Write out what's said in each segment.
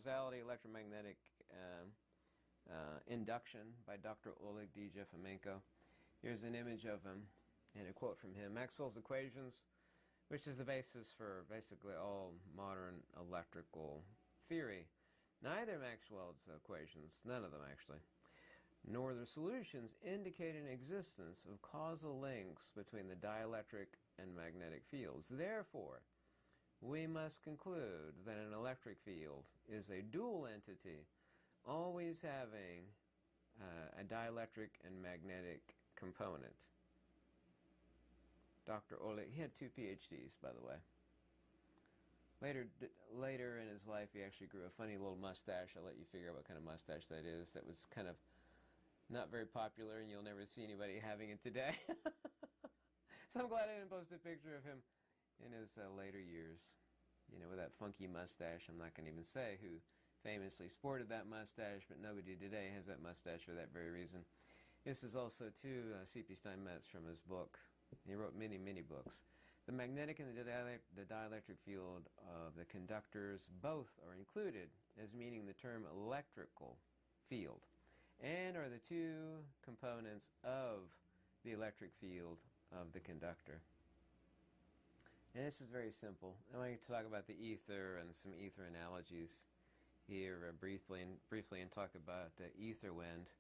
Causality, Electromagnetic Induction by Dr. Oleg D. Jefimenko. Here's an image of him and a quote from him. Maxwell's equations, which is the basis for basically all modern electrical theory. Neither Maxwell's equations, none of them actually, nor their solutions indicate an existence of causal links between the dielectric and magnetic fields. Therefore, we must conclude that an electric field is a dual entity, always having a dielectric and magnetic component. Dr. Oleg, he had 2 PhDs, by the way. Later in his life, he actually grew a funny little mustache. I'll let you figure out what kind of mustache that is. That was kind of not very popular, and you'll never see anybody having it today. So I'm glad I didn't post a picture of him in his later years. You know, with that funky mustache. I'm not going to even say who famously sported that mustache, but nobody today has that mustache for that very reason. This is also 2 C.P. Steinmetz from his book. He wrote many, many books. The magnetic and the dielectric field of the conductors both are included as meaning the term electrical field, and are the 2 components of the electric field of the conductor. And this is very simple. I want to talk about the ether and some ether analogies here briefly and talk about the ether wind.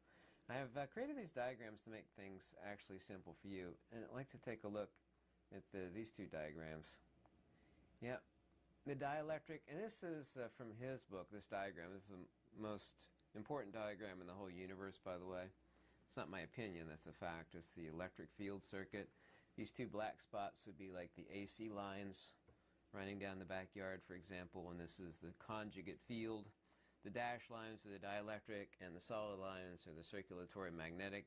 I have created these diagrams to make things actually simple for you, and I'd like to take a look at these 2 diagrams. Yeah, the dielectric, and this is from his book, this diagram. This is the most important diagram in the whole universe, by the way. It's not my opinion, that's a fact. It's the electric field circuit. These 2 black spots would be like the AC lines running down the backyard, for example, and this is the conjugate field. The dashed lines are the dielectric, and the solid lines are the circulatory magnetic.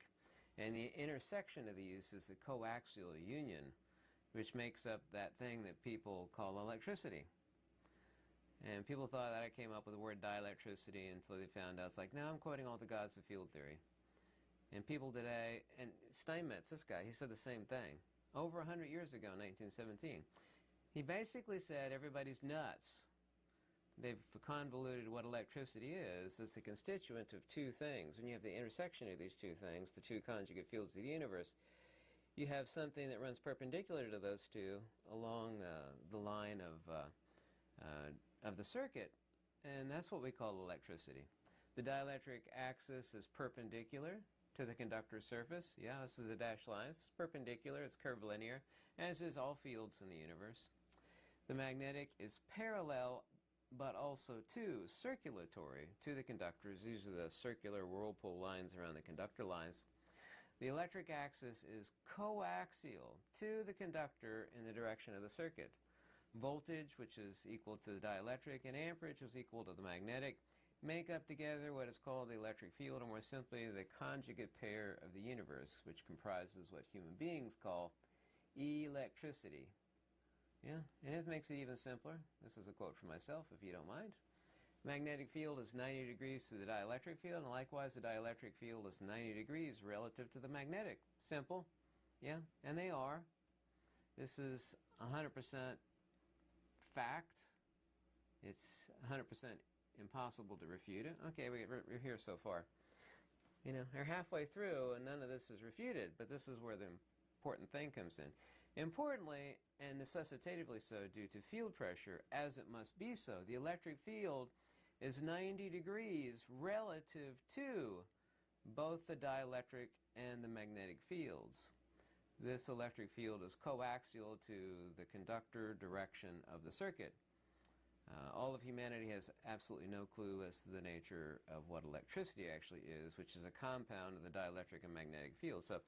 And the intersection of these is the coaxial union, which makes up that thing that people call electricity. And people thought that I came up with the word dielectricity until they found out, it's like, no, I'm quoting all the gods of field theory. And people today, and Steinmetz, this guy, he said the same thing. Over 100 years ago, in 1917. He basically said everybody's nuts. They've convoluted what electricity is as the constituent of 2 things. When you have the intersection of these 2 things, the 2 conjugate fields of the universe, you have something that runs perpendicular to those 2 along the line of the circuit, and that's what we call electricity. The dielectric axis is perpendicular to the conductor surface. Yeah, this is the dashed line. It's perpendicular, it's curvilinear, as is all fields in the universe. The magnetic is parallel, but also circulatory to the conductors. These are the circular whirlpool lines around the conductor lines. The electric axis is coaxial to the conductor in the direction of the circuit. Voltage, which is equal to the dielectric, and amperage, which is equal to the magnetic, make up together what is called the electric field, or more simply, the conjugate pair of the universe, which comprises what human beings call electricity. Yeah, and it makes it even simpler. This is a quote from myself, if you don't mind. Magnetic field is 90 degrees to the dielectric field, and likewise the dielectric field is 90 degrees relative to the magnetic. Simple. Yeah, and they are. This is 100% fact. It's 100% impossible to refute it. Okay, we're here so far. You know, we're halfway through, and none of this is refuted, but this is where the important thing comes in. Importantly, and necessitatively so due to field pressure, as it must be so, the electric field is 90 degrees relative to both the dielectric and the magnetic fields. This electric field is coaxial to the conductor direction of the circuit. All of humanity has absolutely no clue as to the nature of what electricity actually is, which is a compound of the dielectric and magnetic field. So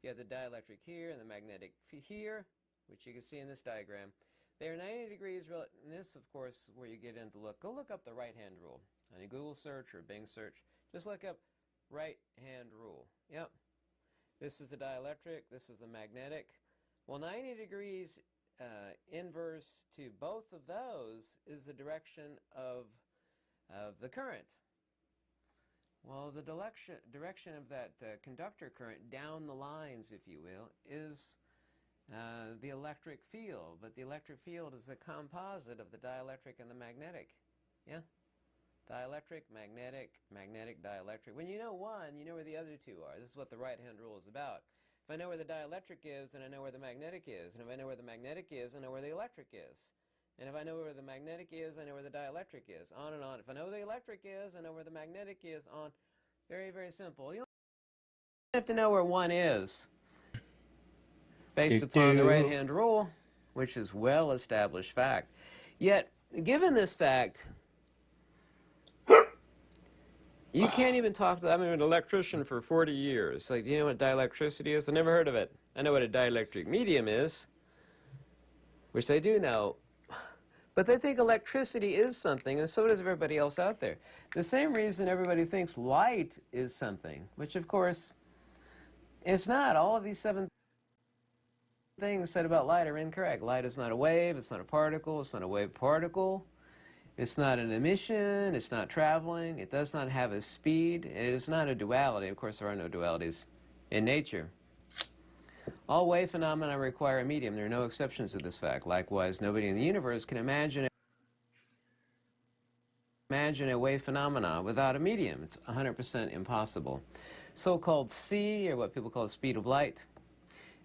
you have the dielectric here and the magnetic here, which you can see in this diagram. They are 90 degrees, and this, of course, where you get into go look up the right-hand rule. On a Google search or Bing search, just look up right-hand rule. Yep. This is the dielectric, this is the magnetic. Well, 90 degrees inverse to both of those is the direction of the current. Well, the direction of that conductor current down the lines, if you will, is the electric field. But the electric field is a composite of the dielectric and the magnetic. Yeah? Dielectric, magnetic, magnetic, dielectric. When you know one, you know where the other two are. This is what the right-hand rule is about. If I know where the dielectric is, then I know where the magnetic is. And if I know where the magnetic is, I know where the electric is. And if I know where the magnetic is, I know where the dielectric is. On and on. If I know where the electric is, I know where the magnetic is. On. Very, very simple. You don't have to know where one is based upon the right-hand rule, which is well-established fact. Yet, given this fact, you can't even talk to, I've been an electrician for 40 years. Like, do you know what dielectricity is? I never heard of it. I know what a dielectric medium is, which they do know. But they think electricity is something, and so does everybody else out there. The same reason everybody thinks light is something, which, of course, it's not. All of these 7 things said about light are incorrect. Light is not a wave, it's not a particle, it's not a wave particle. It's not an emission, it's not traveling, it does not have a speed, it is not a duality. Of course, there are no dualities in nature. All wave phenomena require a medium. There are no exceptions to this fact. Likewise, nobody in the universe can imagine a wave phenomena without a medium. It's 100% impossible. So-called c, or what people call the speed of light,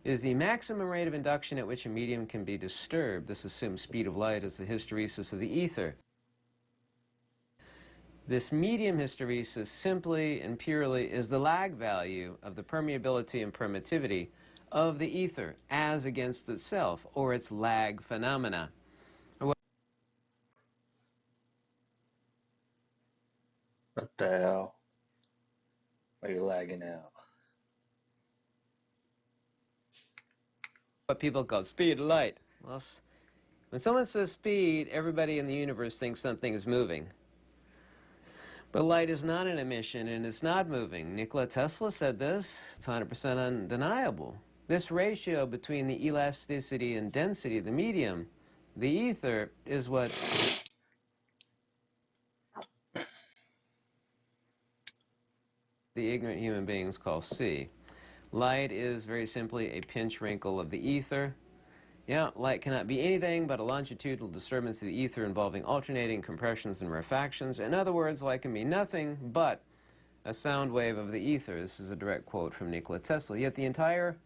is the maximum rate of induction at which a medium can be disturbed. This assumes speed of light is the hysteresis of the ether. This medium hysteresis simply and purely is the lag value of the permeability and permittivity of the ether as against itself, or its lag phenomena. What the hell? Are you lagging out? What people call speed of light. Well, when someone says speed, everybody in the universe thinks something is moving. But light is not an emission, and it's not moving. Nikola Tesla said this. It's 100% undeniable. This ratio between the elasticity and density of the medium, the ether, is what the ignorant human beings call C. Light is very simply a pinch wrinkle of the ether. Yeah, light cannot be anything but a longitudinal disturbance of the ether involving alternating compressions and rarefactions. In other words, light can be nothing but a sound wave of the ether. This is a direct quote from Nikola Tesla. Yet the entire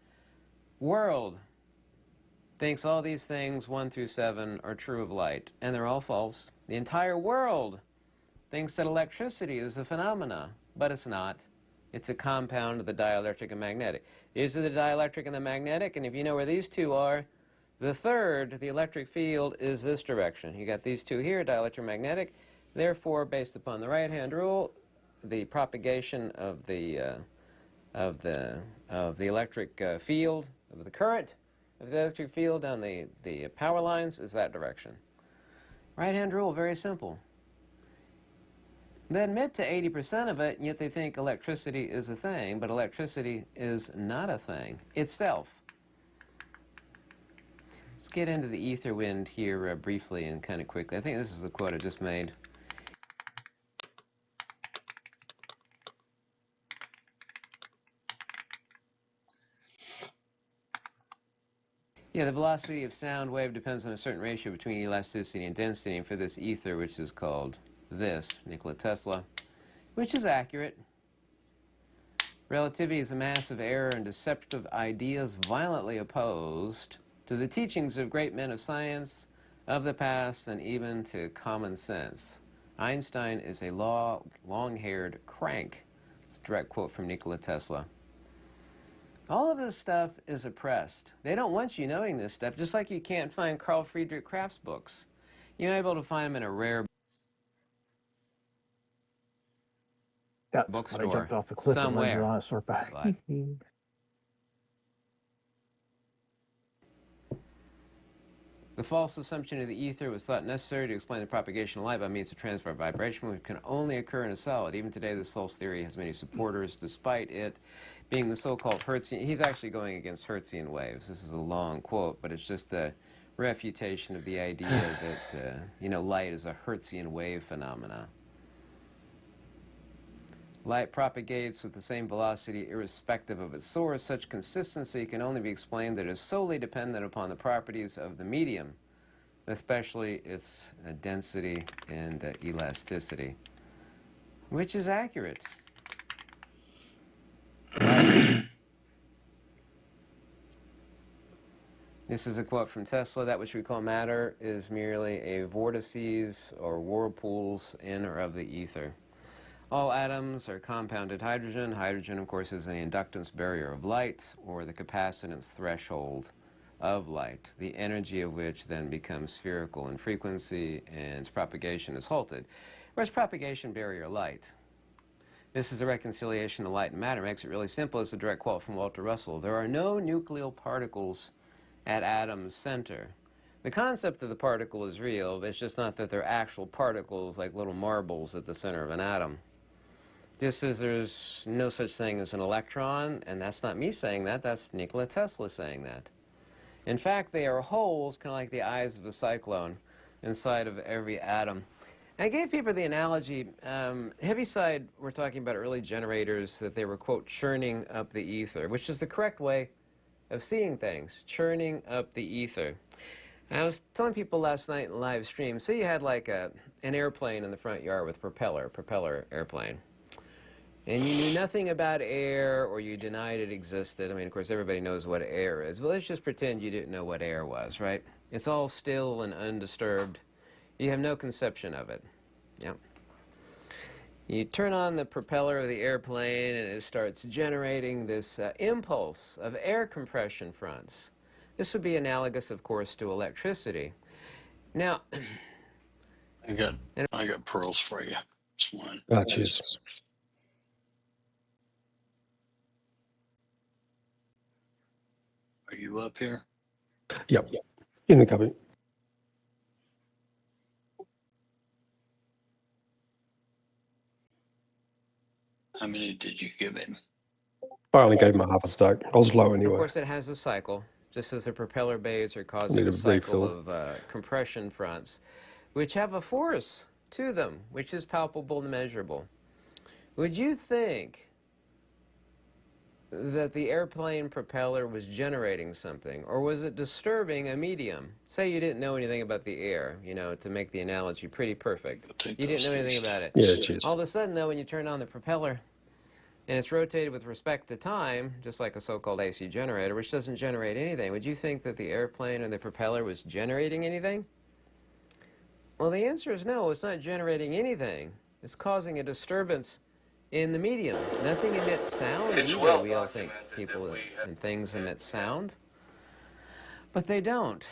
world thinks all these things, 1 through 7, are true of light, and they're all false. The entire world thinks that electricity is a phenomena, but it's not. It's a compound of the dielectric and magnetic. These are the dielectric and the magnetic, and if you know where these two are, the third, the electric field, is this direction. You got these two here, dielectric and magnetic. Therefore, based upon the right-hand rule, the propagation of the electric field, of the current of the electric field down the power lines is that direction. Right-hand rule, very simple. They admit to 80% of it, and yet they think electricity is a thing, but electricity is not a thing itself. Let's get into the ether wind here briefly and kind of quickly. I think this is the quote I just made. Yeah, the velocity of sound wave depends on a certain ratio between elasticity and density, and for this ether, which is called this, Nikola Tesla, which is accurate. Relativity is a massive error and deceptive ideas violently opposed to the teachings of great men of science of the past and even to common sense. Einstein is a long-haired crank. It's a direct quote from Nikola Tesla. All of this stuff is oppressed. They don't want you knowing this stuff, just like you can't find Carl Friedrich Kraft's books. You're not able to find them in a rare bookstore when I jumped off the cliff somewhere. And landed on a back. The false assumption of the ether was thought necessary to explain the propagation of light by means of transfer vibration, which can only occur in a solid. Even today, this false theory has many supporters, despite it being the so-called Hertzian. He's actually going against Hertzian waves. This is a long quote, but it's just a refutation of the idea that, light is a Hertzian wave phenomena. Light propagates with the same velocity irrespective of its source. Such consistency can only be explained that it is solely dependent upon the properties of the medium, especially its density and elasticity. which is accurate. This is a quote from Tesla. That which we call matter is merely a vortices or whirlpools in or of the ether. All atoms are compounded hydrogen. Hydrogen, of course, is the inductance barrier of light, or the capacitance threshold of light, the energy of which then becomes spherical in frequency and its propagation is halted. Whereas propagation barrier light. This is a reconciliation of light and matter. Makes it really simple. It's a direct quote from Walter Russell. There are no nuclear particles at atom's center. The concept of the particle is real, but it's just not that they're actual particles like little marbles at the center of an atom. Just as there's no such thing as an electron, and that's not me saying that, that's Nikola Tesla saying that. In fact, they are holes, kind of like the eyes of a cyclone, inside of every atom. I gave people the analogy, Heaviside, we're talking about early generators, that they were, quote, churning up the ether, which is the correct way of seeing things, churning up the ether. And I was telling people last night in live stream, say you had like an airplane in the front yard with propeller airplane, and you knew nothing about air, or you denied it existed. I mean, of course, everybody knows what air is, but let's just pretend you didn't know what air was, right? It's all still and undisturbed. You have no conception of it. Yeah. You turn on the propeller of the airplane, and it starts generating this impulse of air compression fronts. This would be analogous, of course, to electricity. Now, I got pearls for you. This one. Ah, cheers. Are you up here? Yep. In the cupboard. How many did you give him? I only gave him a half a stack. I was low anyway. of course, it has a cycle, just as the propeller blades are causing Need a a cycle refill. of compression fronts, which have a force to them, which is palpable and measurable. Would you think that the airplane propeller was generating something, or was it disturbing a medium? Say you didn't know anything about the air, you know, to make the analogy pretty perfect. You didn't know anything about it. Yeah, cheers. All of a sudden, though, when you turn on the propeller, and it's rotated with respect to time, just like a so-called AC generator, which doesn't generate anything, would you think that the airplane or the propeller was generating anything? Well, the answer is no, it's not generating anything. It's causing a disturbance in the medium. Nothing emits sound either. We all think people and things emit sound, but they don't.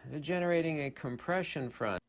They're generating a compression front.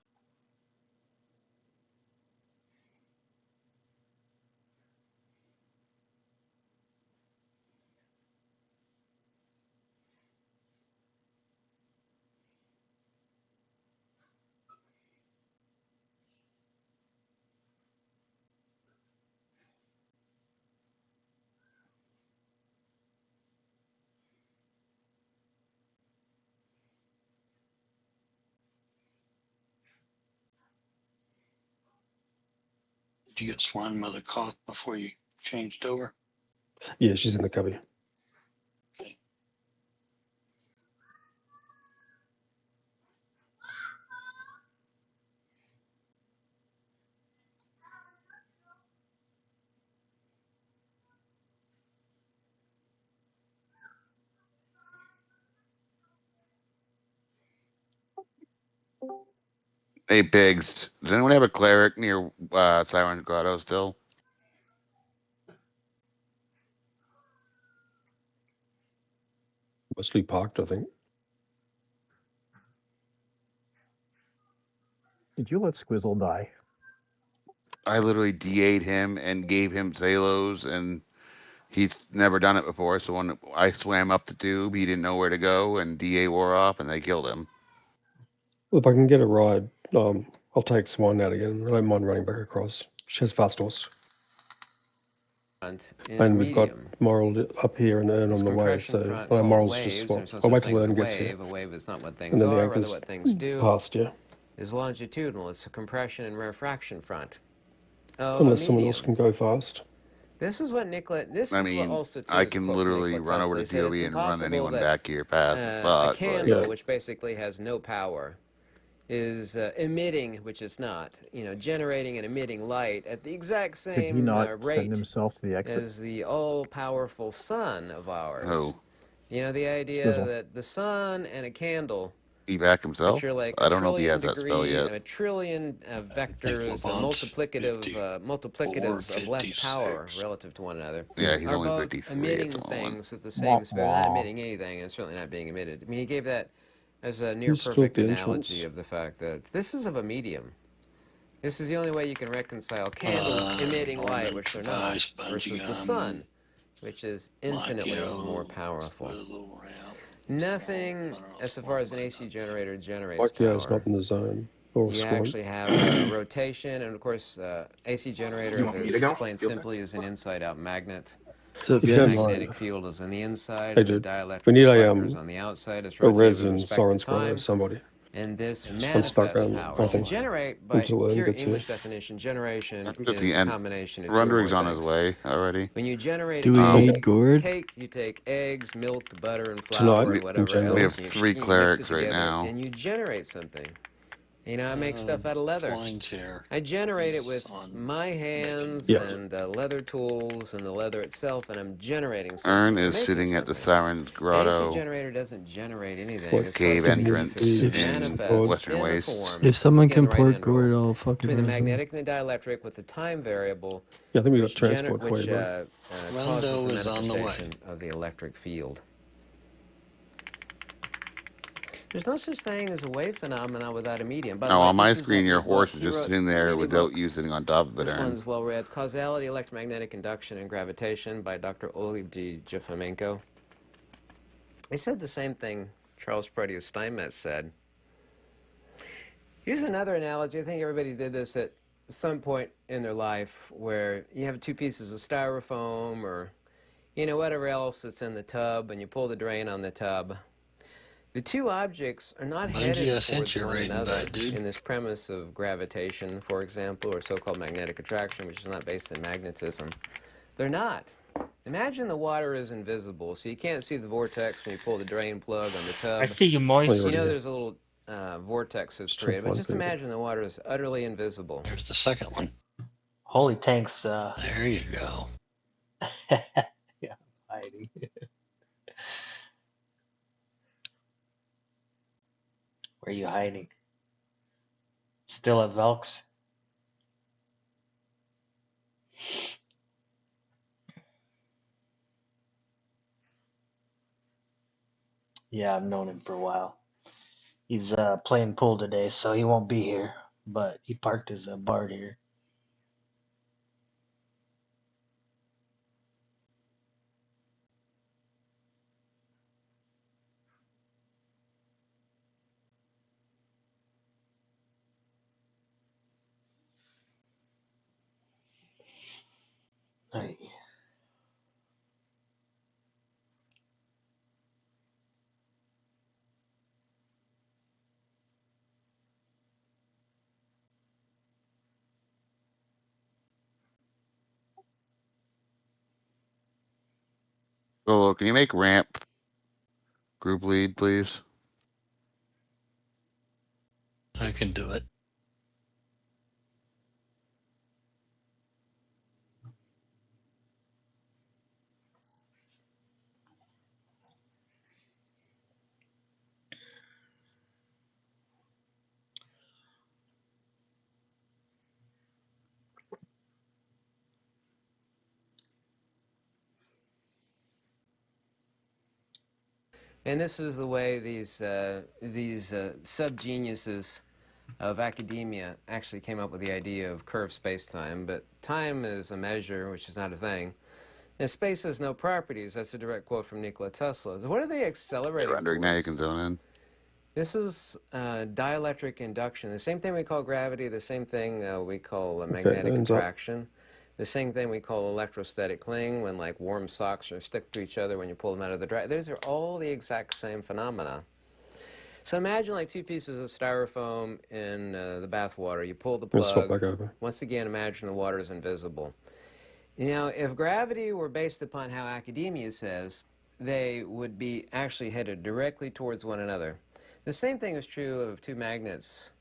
Did you get Swan Mother cough before you changed over? Yeah, she's in the cupboard. Okay. Hey, Pigs. Does anyone have a cleric near Siren's Grotto still? Mostly parked, I think. Did you let Squizzle die? I literally DA'd him and gave him Zalos, and he's never done it before. So when I swam up the tube, he didn't know where to go, and DA wore off, and they killed him. Well, if I can get a ride, I'll take Swan out again. I don't mind running back across. She has fast horse. And we've got Moral up here and Ern on the way, so Moral's just swapped. I'll wait till Ern gets here. A wave is not what things And then the are, rather anchor's what things do. past, yeah. Is longitudinal. It's a compression and rarefaction front. Unless someone else can go fast. This is what Nikola. I mean, I can literally run over to ToV and run anyone back here past the fuck. A candle, which basically has no power, is emitting, which it's not, generating and emitting light at the exact Could he same not rate send himself to the exit? as the all-powerful sun of ours. Oh, The idea Squizzle. that the sun and a candle, evac himself? which are like I don't know if he has a that spell trillion yet. a trillion vectors, Lamont multiplicatives of less 56. power relative to one another, Yeah, he's are only both 53 at emitting the moment. things at the same speed. Not emitting anything, and certainly not being emitted. I mean, he gave that as a near Who's still at perfect the analogy entrance? of the fact that this is of a medium. This is the only way you can reconcile candles emitting light, which they're not, versus the sun, which is infinitely more powerful. Nothing, as far as an AC generator generates Like, yeah, it's power. not in the zone. Or You squad. actually have rotation, and of course, AC generator, You want me to go? explained Field simply, tests? is an inside-out magnet. So If you The have- magnetic field is on the inside, Hey, and the dude, dielectric we need a, reflector is on the outside. It's A rotated res with in respect Siren to Squad time, or somebody. and this One manifests stuck around, power. I To think, generate, by until Ed pure gets here. English definition, generation Happened at is the a end. combination of two or Rendering's more on his things. way already. When you generate Do a we cake, need gourd? you take eggs, milk, butter, and Tonight, flour, in and whatever general. else. We have and you 3 mix it clerics right together, now. and you generate something. I make stuff out of leather. Flying's here. I generate it with He's on my hands Yeah. and leather tools and the leather itself, and I'm generating something. Ern I'm is making sitting at the something. Siren's The AC Grotto generator doesn't generate anything. What as cave far as entrance it in manifests Western in a Waste. form, If someone can skin right port hand roll, gourd, I'll fucking between the run some. magnetic and the dielectric with the time variable, Yeah, I think we got which, transport for you, bro. causes the Rondo is on the way. manifestation of the electric field. There's no such thing as a wave phenomena without a medium. By the No, way, on my this is screen, that your new horse book. is He just wrote sitting there 3D without books. you sitting on top of it, This Ern. one's well read. Causality, Electromagnetic Induction, and Gravitation by Dr. Oleg G. Jefamenko. He said the same thing Charles Proteus Steinmetz said. Here's another analogy. I think everybody did this at some point in their life where you have 2 pieces of styrofoam or, whatever else that's in the tub, and you pull the drain on the tub. The 2 objects are not Mind headed you, I sent towards you a one raid another invite, dude. in this premise of gravitation, for example, or so-called magnetic attraction, which is not based in magnetism. They're not. Imagine the water is invisible, so you can't see the vortex when you pull the drain plug on the tub. I see you, Moist. Wait, wait. There's a little vortex that's Just created, but one just thing. imagine the water is utterly invisible. There's the second one. Holy tanks. There you go. Yeah, hiding. Where are you hiding? Still at Velks? Yeah, I've known him for a while. He's playing pool today, so he won't be here. But he parked his BART here. Hey. Solo, can you make ramp group lead, please? I can do it. And this is the way these sub-geniuses of academia actually came up with the idea of curved space-time. But time is a measure, which is not a thing. And space has no properties. That's a direct quote from Nikola Tesla. What are they accelerating Rendering now you can towards? zone in. This is dielectric induction. The same thing we call gravity, the same thing we call magnetic hands up. attraction, the same thing we call electrostatic cling when like warm socks are stick to each other when you pull them out of the dryer. Those are all the exact same phenomena. So imagine like 2 pieces of styrofoam in the bath water. You pull the I'm gonna swap plug. back over. Once again, imagine the water is invisible. If gravity were based upon how academia says, they would be actually headed directly towards one another. The same thing is true of 2 magnets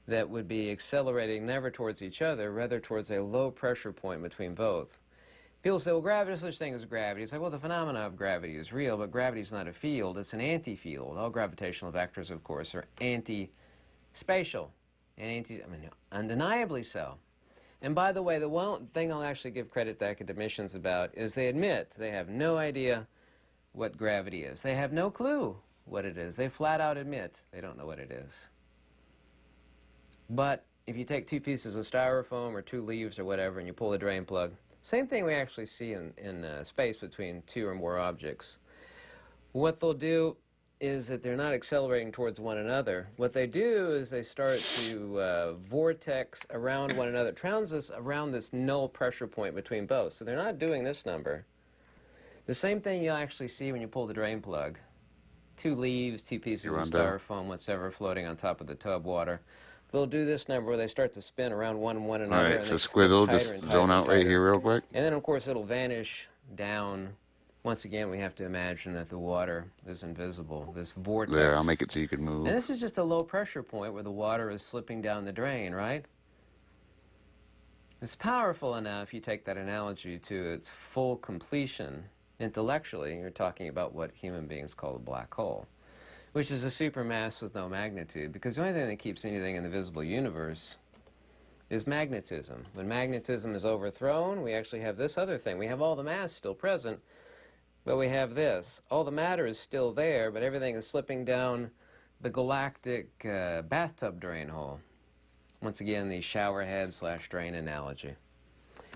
that would be accelerating never towards each other, rather towards a low pressure point between both. People say, well, gravity, there's such thing as gravity. It's like, well, the phenomena of gravity is real, but gravity is not a field. It's an anti-field. All gravitational vectors, of course, are anti-spatial, and undeniably so. And by the way, the one thing I'll actually give credit to academicians about is they admit they have no idea what gravity is. They have no clue what it is. They flat out admit they don't know what it is. But if you take two pieces of styrofoam or two leaves or whatever and you pull the drain plug, same thing we actually see in space between two or more objects. What they'll do is that they're not accelerating towards one another. What they do is they start to vortex around one another, transit around this null pressure point between both. So they're not doing this number. The same thing you'll actually see when you pull the drain plug. Two leaves, two pieces of styrofoam, whatever, floating on top of the tub water. They'll do this number where they start to spin around one another. All right, and so Squizzle, just zone out right here real quick. And then, of course, it'll vanish down. Once again, we have to imagine that the water is invisible, this vortex. There, I'll make it so you can move. And this is just a low pressure point where the water is slipping down the drain, right? It's powerful enough, you take that analogy to its full completion. Intellectually, you're talking about what human beings call a black hole, which is a supermass with no magnitude, because the only thing that keeps anything in the visible universe is magnetism. When magnetism is overthrown, we actually have this other thing. We have all the mass still present, but we have this. All the matter is still there, but everything is slipping down the galactic bathtub drain hole. Once again, the shower head / drain analogy.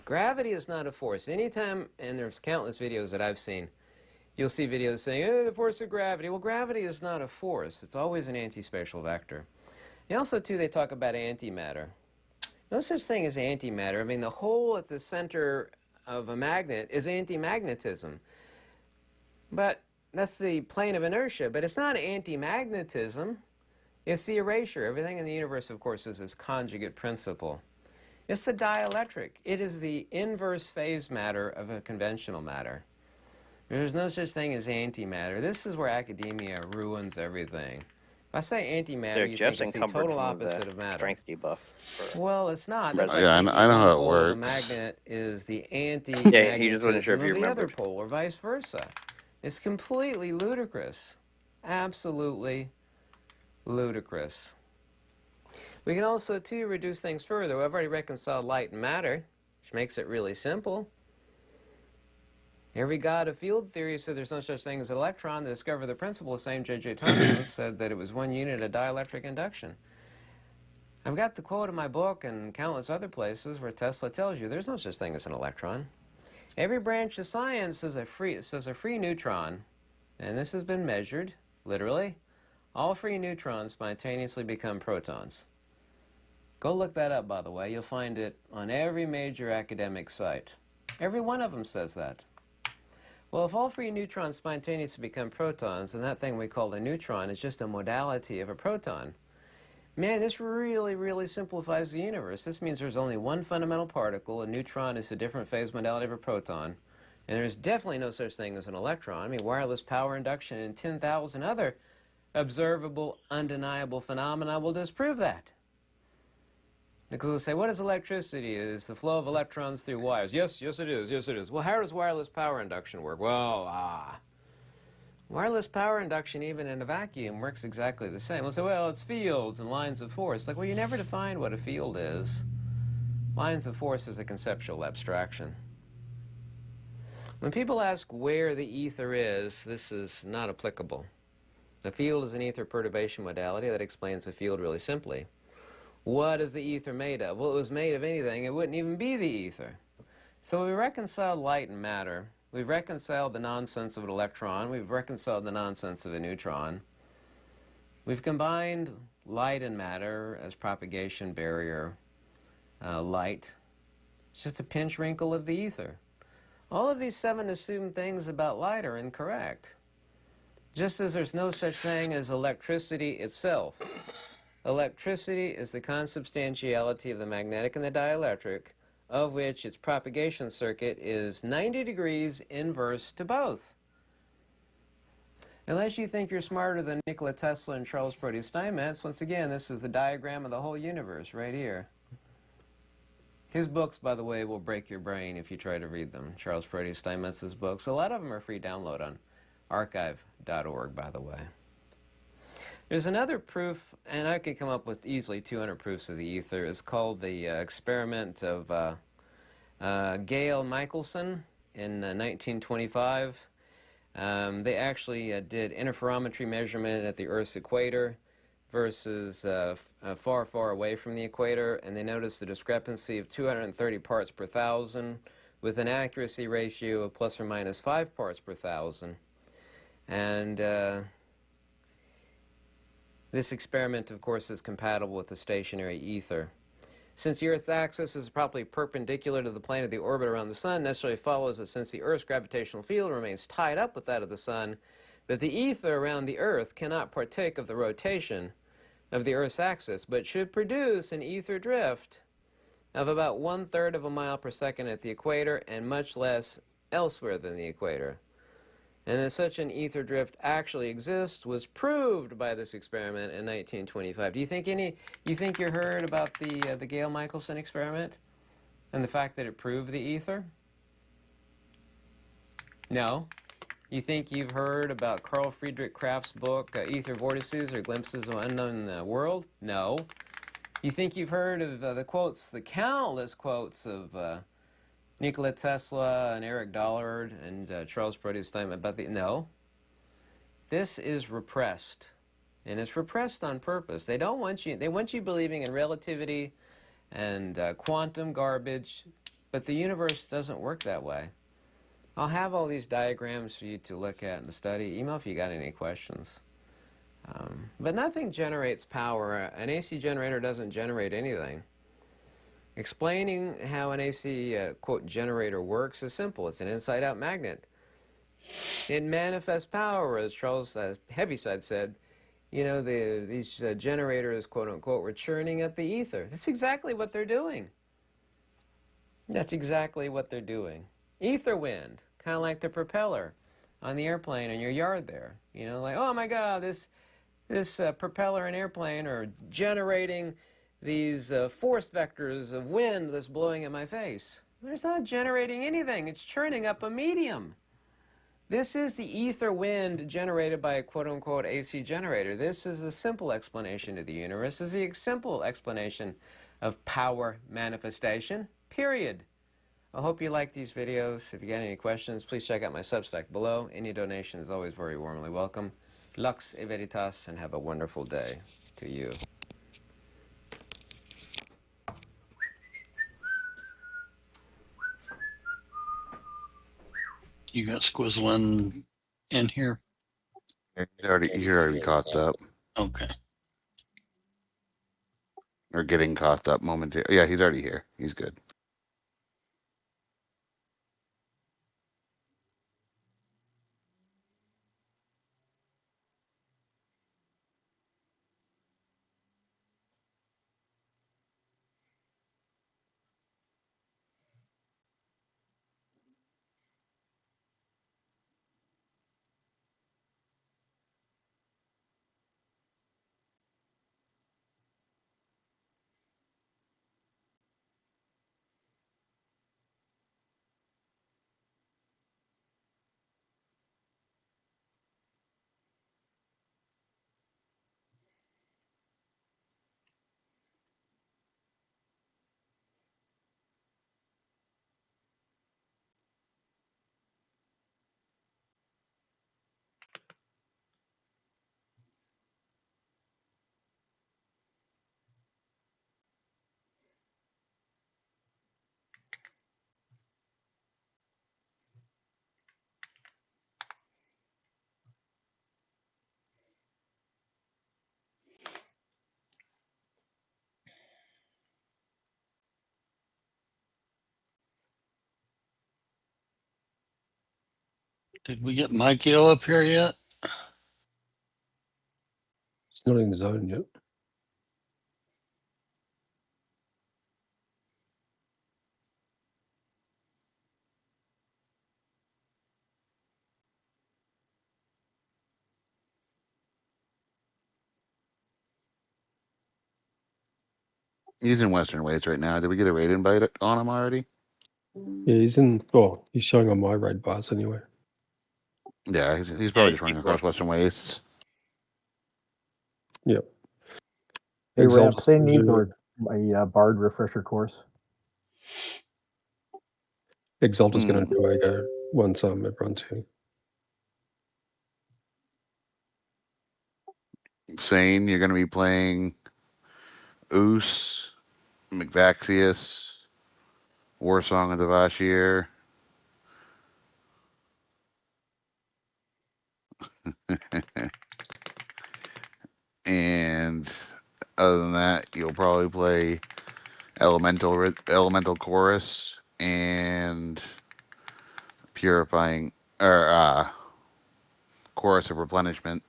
Gravity is not a force. Anytime, and there's countless videos that I've seen, you'll see videos saying, oh, the force of gravity. Well, gravity is not a force. It's always an anti-spatial vector. And also, too, they talk about antimatter. No such thing as antimatter. I mean, the hole at the center of a magnet is anti-magnetism. But that's the plane of inertia. But it's not anti-magnetism. It's the erasure. Everything in the universe, of course, is this conjugate principle. It's the dielectric. It is the inverse phase matter of a conventional matter. There's no such thing as antimatter. This is where academia ruins everything. If I say antimatter, you think it's the total opposite of matter. Strength debuff. Well, it's not. That's Yeah, I know how it works. The magnet is the anti-magnetism of the other pole, or vice versa. It's completely ludicrous. Absolutely ludicrous. We can also, too, reduce things further. We've already reconciled light and matter, which makes it really simple. Every god of field theory said there's no such thing as an electron. To discover the principle, the same J.J. Thomson said that it was one unit of dielectric induction. I've got the quote in my book and countless other places where Tesla tells you there's no such thing as an electron. Every branch of science says a free neutron, and this has been measured, literally. All free neutrons spontaneously become protons. Go look that up, by the way. You'll find it on every major academic site. Every one of them says that. Well, if all free neutrons spontaneously become protons, then that thing we call a neutron is just a modality of a proton. Man, this really, really simplifies the universe. This means there's only one fundamental particle. A neutron is a different phase modality of a proton. And there's definitely no such thing as an electron. I mean, wireless power induction and 10,000 other observable, undeniable phenomena will disprove that. Because they'll say, what is electricity? Is the flow of electrons through wires? Yes, yes it is, yes it is. Well, how does wireless power induction work? Well, wireless power induction, even in a vacuum, works exactly the same. We'll say, well, it's fields and lines of force. Like, well, you never defined what a field is. Lines of force is a conceptual abstraction. When people ask where the ether is, this is not applicable. The field is an ether perturbation modality. That explains the field really simply. What is the ether made of? Well, it was made of anything. It wouldn't even be the ether. So we reconciled light and matter. We've reconciled the nonsense of an electron. We've reconciled the nonsense of a neutron. We've combined light and matter as propagation barrier light. It's just a pinch wrinkle of the ether. All of these 7 assumed things about light are incorrect. Just as there's no such thing as electricity itself. Electricity is the consubstantiality of the magnetic and the dielectric, of which its propagation circuit is 90 degrees inverse to both. Unless you think you're smarter than Nikola Tesla and Charles Brodie Steinmetz, once again, this is the diagram of the whole universe right here. His books, by the way, will break your brain if you try to read them. Charles Brodie Steinmetz's books. A lot of them are free download on archive.org, by the way. There's another proof, and I could come up with easily 200 proofs of the ether. It's called the experiment of Gail Michelson in 1925. They actually did interferometry measurement at the Earth's equator versus far, far away from the equator, and they noticed a discrepancy of 230 parts per thousand with an accuracy ratio of plus or minus 5 parts per thousand. And this experiment, of course, is compatible with the stationary ether. Since the Earth's axis is probably perpendicular to the plane of the orbit around the Sun, necessarily follows that since the Earth's gravitational field remains tied up with that of the Sun, that the ether around the Earth cannot partake of the rotation of the Earth's axis, but should produce an ether drift of about 1/3 of a mile per second at the equator and much less elsewhere than the equator. And that such an ether drift actually exists was proved by this experiment in 1925. Do you think you heard about the Gail Michelson experiment and the fact that it proved the ether? No. You think you've heard about Carl Friedrich Kraft's book, Ether Vortices or Glimpses of an Unknown World? No. You think you've heard of the quotes, the countless quotes of Nikola Tesla and Eric Dollard and Charles Brodie Steinmetz about the... No. This is repressed. And it's repressed on purpose. They want you believing in relativity and quantum garbage, but the universe doesn't work that way. I'll have all these diagrams for you to look at and study. Email if you got any questions. But nothing generates power. An AC generator doesn't generate anything. Explaining how an AC, quote, generator works is simple. It's an inside-out magnet. It manifests power, as Charles Heaviside said. You know, these generators, quote unquote, were churning up the ether. That's exactly what they're doing. That's exactly what they're doing. Ether wind, kind of like the propeller on the airplane in your yard there. You know, like, oh my God, this propeller and airplane are generating these force vectors of wind that's blowing at my face. It's not generating anything. It's churning up a medium. This is the ether wind generated by a quote-unquote AC generator. This is a simple explanation of the universe. This is a simple explanation of power manifestation, period. I hope you like these videos. If you got any questions, please check out my Substack below. Any donation is always very warmly welcome. Lux e Veritas, and have a wonderful day to you. You got Squizzlin in here? He's already caught up, Okay. or getting caught up momentarily. Yeah, he's already here. He's good. Did we get Mikey-O up here yet? It's not in zone yet. He's in Western Ways right now. Did we get a raid invite on him already? Yeah, he's in. Oh, he's showing on my raid bars anyway. Yeah, he's probably just running across Western Ways. Yep. Hey, Ramp, Exaltus say can needs do a Bard refresher course. Exaltus going to do a once everyone's here. Sane, you're going to be playing Oos, McVaxius, War Song of the Vashir. And other than that, you'll probably play Elemental Chorus and Purifying or Chorus of Replenishment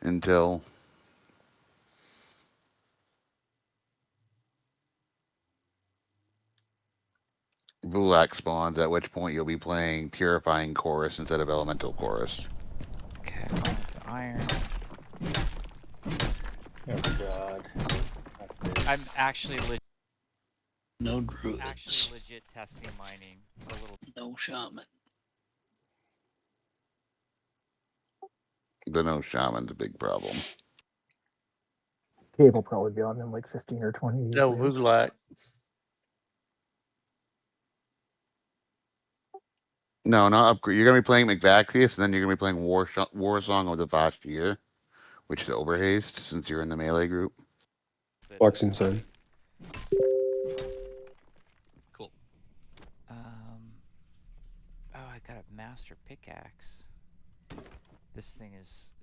until Vulak spawns, at which point you'll be playing Purifying Chorus instead of Elemental Chorus. Okay, I want the iron. Oh God. I'm actually No druids. legit testing mining a little. No shaman. The no shaman's a big problem. Cave will probably be on in like 15 or 20 years. No Vulak. No, not upgrade. You're gonna be playing McVaxius, and then you're gonna be playing War Song of the Vashir, which is overhaste since you're in the melee group. Like's insane. Cool. Oh, I got a master pickaxe. This thing is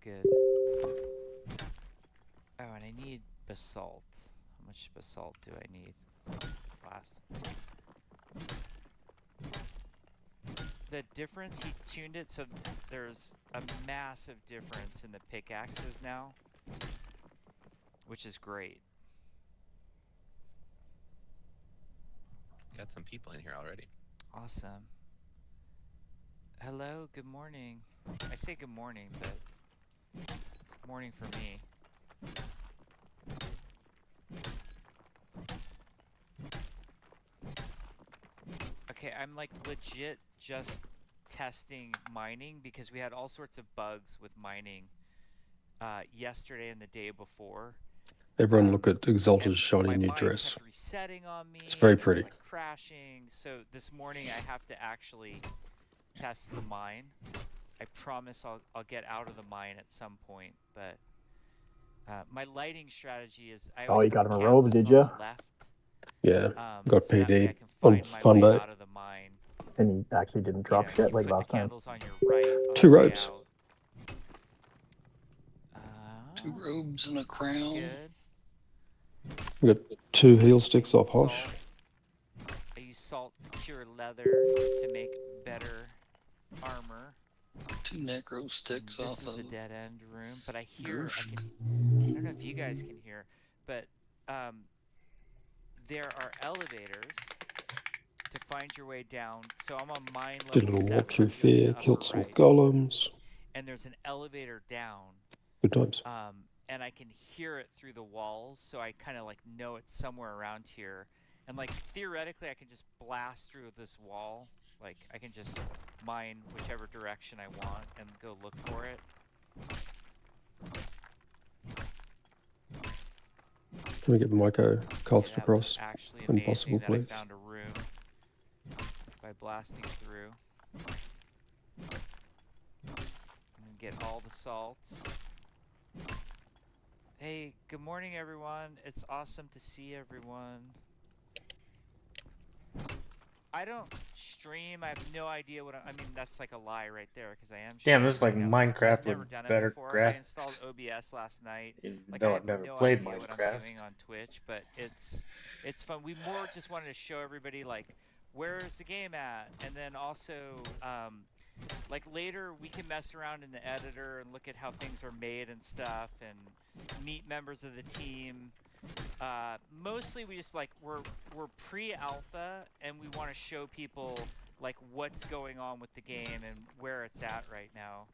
good. Oh, and I need basalt. How much basalt do I need? Last. The difference, he tuned it so there's a massive difference in the pickaxes now, which is great. Got some people in here already. Awesome. Hello, good morning. I say good morning, but it's morning for me. Okay, I'm like legit just testing mining because we had all sorts of bugs with mining yesterday and the day before. Everyone look at Exalta's shiny new dress. Kept resetting on me. It's very pretty. It was, like, crashing. So this morning I have to actually test the mine. I promise I'll get out of the mine at some point, but my lighting strategy is I always you got him a put robe, candles did on ya? the left. Yeah, got so that way I PD can on find my fun way day. out of the mine. And he actually didn't drop You shit like put last the time. candles on your right. On 2 the way robes. out. 2 robes and a crown. Good. We got 2 heel sticks off Hosh. I use salt to cure leather to make better armor. 2 necro sticks This off is of a dead end room, but I hear. Gersh. I don't know if you guys can hear, but there are elevators to find your way down. So I'm on mine level 7. Did a little walk through I'm doing fair, the killed upper some right. golems. And there's an elevator down. Good times. And I can hear it through the walls, so I kind of like know it's somewhere around here. And like theoretically, I can just blast through this wall. Like I can just mine whichever direction I want and go look for it. Can we get Myco cast across? Actually When amazing possible, that please. I found a room by blasting through. And get all the salts. Hey, good morning everyone. It's awesome to see everyone. I don't stream. I have no idea what I mean, that's like a lie right there because I am streaming. Damn, this is like right now. Minecraft I've never with done it better before. I graphics. installed OBS last night. Like Though I I've have never no played idea what I'm Minecraft. doing on Twitch, but it's fun. We more just wanted to show everybody like where's the game at, and then also like later we can mess around in the editor and look at how things are made and stuff, and meet members of the team. Mostly we just like we're pre-alpha and we want to show people like what's going on with the game and where it's at right now.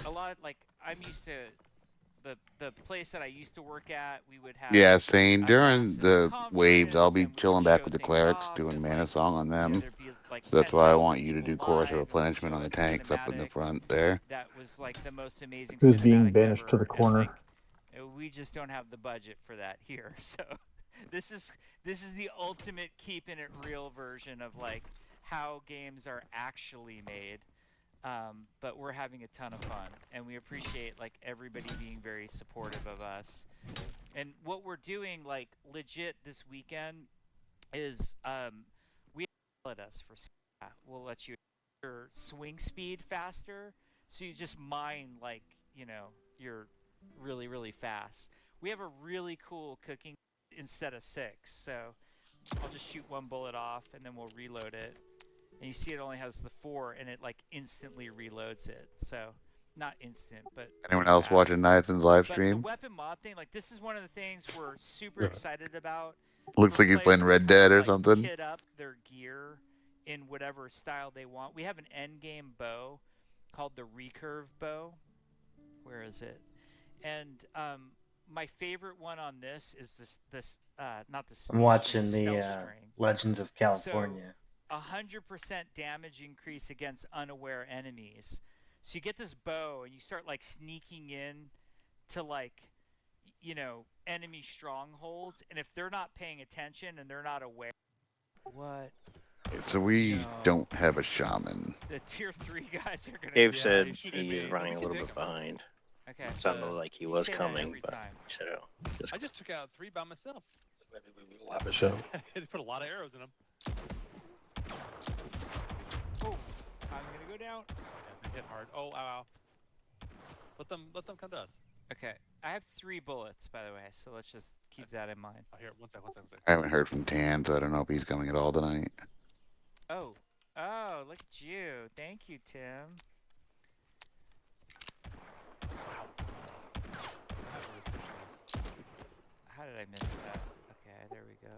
A lot of, like I'm used to the place that I used to work at, we would have Yeah, same. a During massive the waves, I'll conference, be and we would chilling back show with the things clerics, off, doing and mana like, song on them. there'd be like So that's why I 10,000 want you to people do chorus or live, and they'd replenishment show on the a tanks up in the cinematic front there. that was like the most amazing Who's being cinematic banished to the ever, and corner? like we just don't have the budget for that here. So this is the ultimate keeping it real version of like how games are actually made. But we're having a ton of fun, and we appreciate like everybody being very supportive of us. And what we're doing like legit this weekend is we let us for we'll let you your swing speed faster, so you just mine like, you know, you're really fast. We have a really cool cooking instead of 6, so I'll just shoot one bullet off and then we'll reload it. And you see it only has the 4, and it like instantly reloads it. So not instant, but Anyone pretty else fast. watching Nathan's live But the stream? weapon mod thing, like this is one of the things we're super Yeah. excited about. Looks For like he's playing players to Red kind of, Dead or like, something. kit up their gear in whatever style they want. We have an end game bow called the recurve bow. Where is it? And my favorite one on this is this not the speed I'm watching string, the stealth string. Legends of California. So 100% damage increase against unaware enemies. So you get this bow and you start like sneaking in to like, you know, enemy strongholds, and if they're not paying attention and they're not aware, what? So we No. don't have a shaman. The tier 3 guys are gonna. Gabe go. said he shouldn't he's be, running a but we little can bit take him. behind. Okay. Sounded like he You was say that coming, every but time. he said, "Oh, just I just took out 3 by myself. Maybe we'll have a show. They put a lot of arrows in them. Oh, I'm gonna go down. Yeah, they hit hard. Oh, ow, ow. Let them come to us. Okay, I have 3 bullets, by the way, so let's just keep that in mind. Oh, here, one sec. I haven't heard from Tan, so I don't know if he's coming at all tonight. Oh, look at you. Thank you, Tim. Not really pushing us. How did I miss that? Okay, there we go.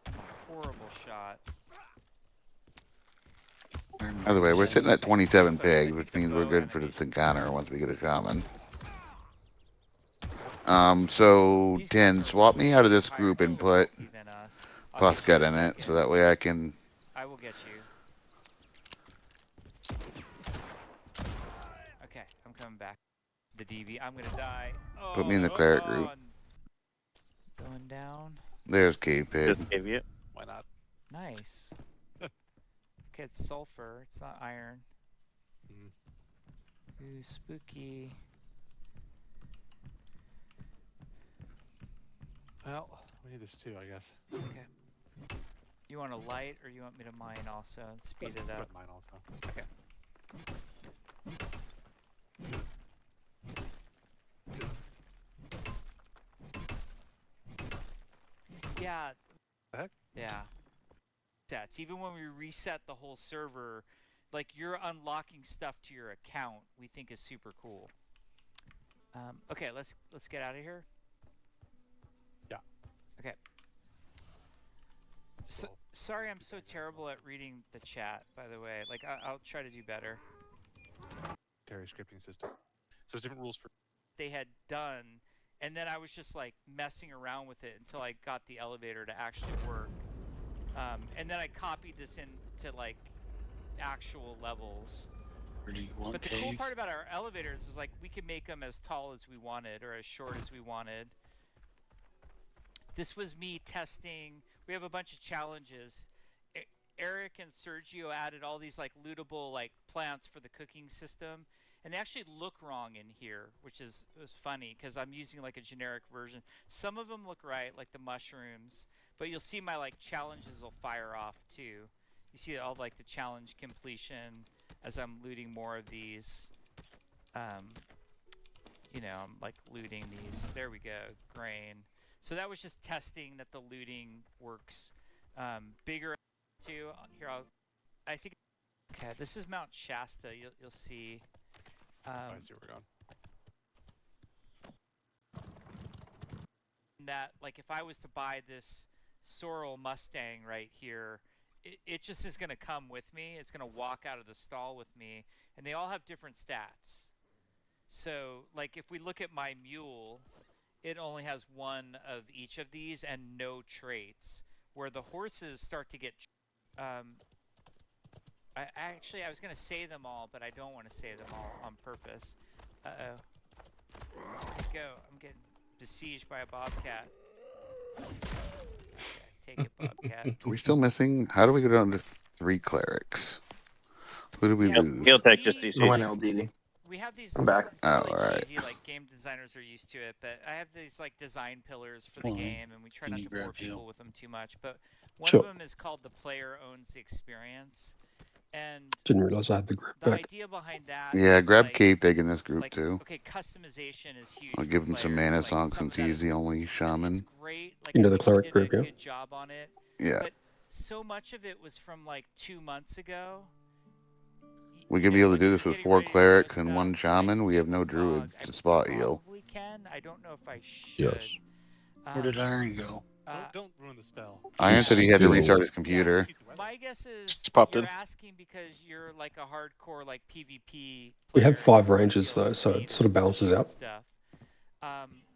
I'm a horrible shot. By the way, we're sitting at 27 But I pigs, think which the means we're bow good for enemies- this encounter once we get a shaman. So These guys Tin, are swap me out of this higher group and put difficulty than us. I'll get you Pusket in a in it, so second. that way I can. I will get you. Okay, I'm coming back. The DV. I'm gonna die. Oh, Put me in the cleric group. I'm going down. There's Cave Pit. just gave you." Why not? Nice. Okay, it's sulfur. It's not iron. Ooh, spooky. Well, we need this too, I guess. Okay. You want a light, or you want me to mine also and speed it up? Put mine also. Okay. Yeah. The heck? Yeah. Stats. Even when we reset the whole server, like you're unlocking stuff to your account, we think is super cool. Okay, let's get out of here. Yeah. Okay. So, sorry, I'm so terrible at reading the chat. By the way, like I'll try to do better. Terry scripting system. So there's different rules for. They had done, and then I was just like messing around with it until I got the elevator to actually work. And then I copied this into like actual levels. Where do you want But the cave? cool part about our elevators is like we can make them as tall as we wanted or as short as we wanted. This was me testing. We have a bunch of challenges. Eric and Sergio added all these like lootable like plants for the cooking system, and they actually look wrong in here, which was funny because I'm using like a generic version. Some of them look right, like the mushrooms, but you'll see my like challenges will fire off too. You see all like the challenge completion as I'm looting more of these. You know, I'm like looting these. There we go, grain. So that was just testing that the looting works. Bigger too. Here, I think. Okay, this is Mount Shasta. You'll see. I see where we're going. That like if I was to buy this Sorrel Mustang right here, it just is going to come with me. It's going to walk out of the stall with me, and they all have different stats. So, like, if we look at my mule, it only has one of each of these and no traits, where the horses start to get... I was going to say them all, but I don't want to say them all on purpose. Uh-oh. Where'd it go? I'm getting besieged by a bobcat. Okay, take it, bobcat. Are we still missing? How do we go down to 3 clerics? Who do we lose? He'll take just these. I went LD. We have these. I'm back. It's really alright. cheesy, like game designers are used to it, but I have these like design pillars for the game, and we try not to bore people with them too much. But one of them is called the player owns the experience, and Didn't realize I had the grip the back. idea behind that. Yeah, is, grab like, Cave Big in this group like, too. Okay, customization is huge. I'll for give him some players. mana Like, songs some of since that he's is the only shaman. great. Like, Into I the think we cleric did group, a yeah. good job on it. Yeah. But so much of it was from like 2 months ago. We can If, be able to like, do you're this with getting 4 ready to go clerics and stuff, 1 like shaman. We have Sable no Fog, druid I to spot heal. probably can. I don't know if I should. Yes. Where did Iron go? Don't ruin the spell. Iron said he had to restart his computer. My guess is popped you're in. asking because you're like a hardcore like PvP. We have player 5 ranges though, so DLC it sort of balances shoot out. Stuff.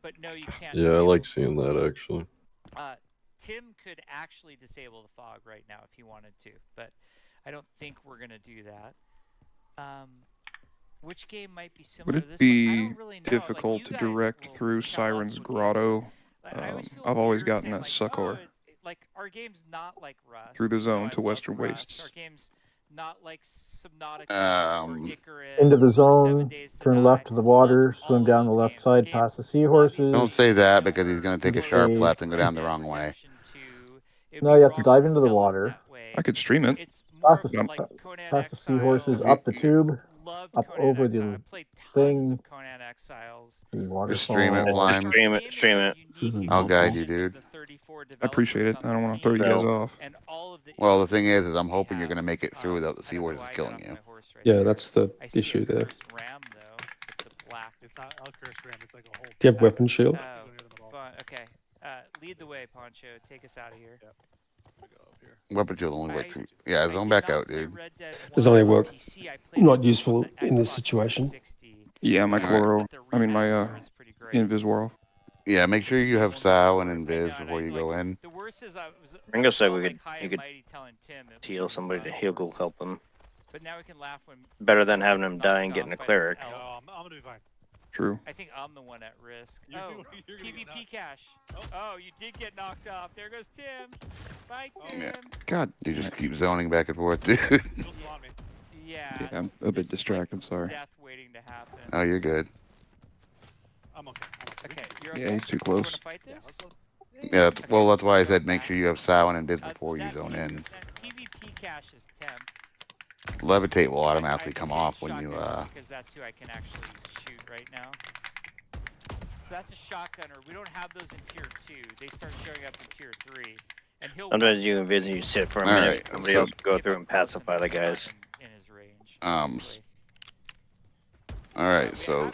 But no, you can't. Yeah, I disable like the seeing fog. that actually. Tim could actually disable the fog right now if he wanted to, but I don't think we're gonna do that. Which game might be similar Would to it this be one? I don't really know. difficult like, to you guys direct will through tell us Siren's what Grotto? games- I always feel I've always weird gotten saying, that like, succor like our game's not like Rust. through the even though zone I to love Western Rust. Wastes. Our game's not like Subnautica or Icarus Into the or 7 zone, Days to turn Die. left to the water, swim down the left side past the seahorses. Don't say that because he's going to take a sharp Okay. left and go down the wrong way. No, you have to dive into the water. I could stream it. Past the, but past the seahorses, up the tube, up over the thing. The waterfall. Just stream it, Blind. Stream it. I'll guide you, dude. I appreciate it. I don't want to throw you guys off. Well, the thing is I'm hoping you're going to make it through without the seahorses killing you. Yeah, that's the issue there. It's not El Curse Ram. It's like a whole. Do you have weapon shield? Okay. Lead the way, Poncho. Take us out of here. Yep. We go up here. Weapon shield only works. Yeah, zone back out, dude. Does only work. Not useful in this situation. Yeah, my Alright. Chloro. I mean, my Invis wore off. Yeah, make sure you have Sow and Invis before you go in. Ringo said you could heal somebody to heal, go help him. But now we can laugh when Better than having him die and getting a cleric. No, I'm gonna be fine. True. I think I'm the one at risk. You're Oh, gonna get PvP knocked. cash. Oh, you did get knocked off. There goes Tim. Bye, Tim. Yeah. God, you just keep zoning back and forth, dude. Yeah. Yeah, I'm a bit distracted, sorry. Death waiting to happen. Oh, you're good. I'm okay. Okay, you're Yeah, okay? he's too You close. wanna fight this? Yeah, well, that's why I said make sure you have Sow and Invis before you zone in. That PvP cash is Tim. Levitate will automatically come off when you, Because that's who I can actually shoot right now. So that's a shotgunner. We don't have those in tier 2. They start showing up in tier 3. And he'll Sometimes you envision you sit for a minute, Alright, somebody so- else go through and pacify the guys. in his range. Alright, so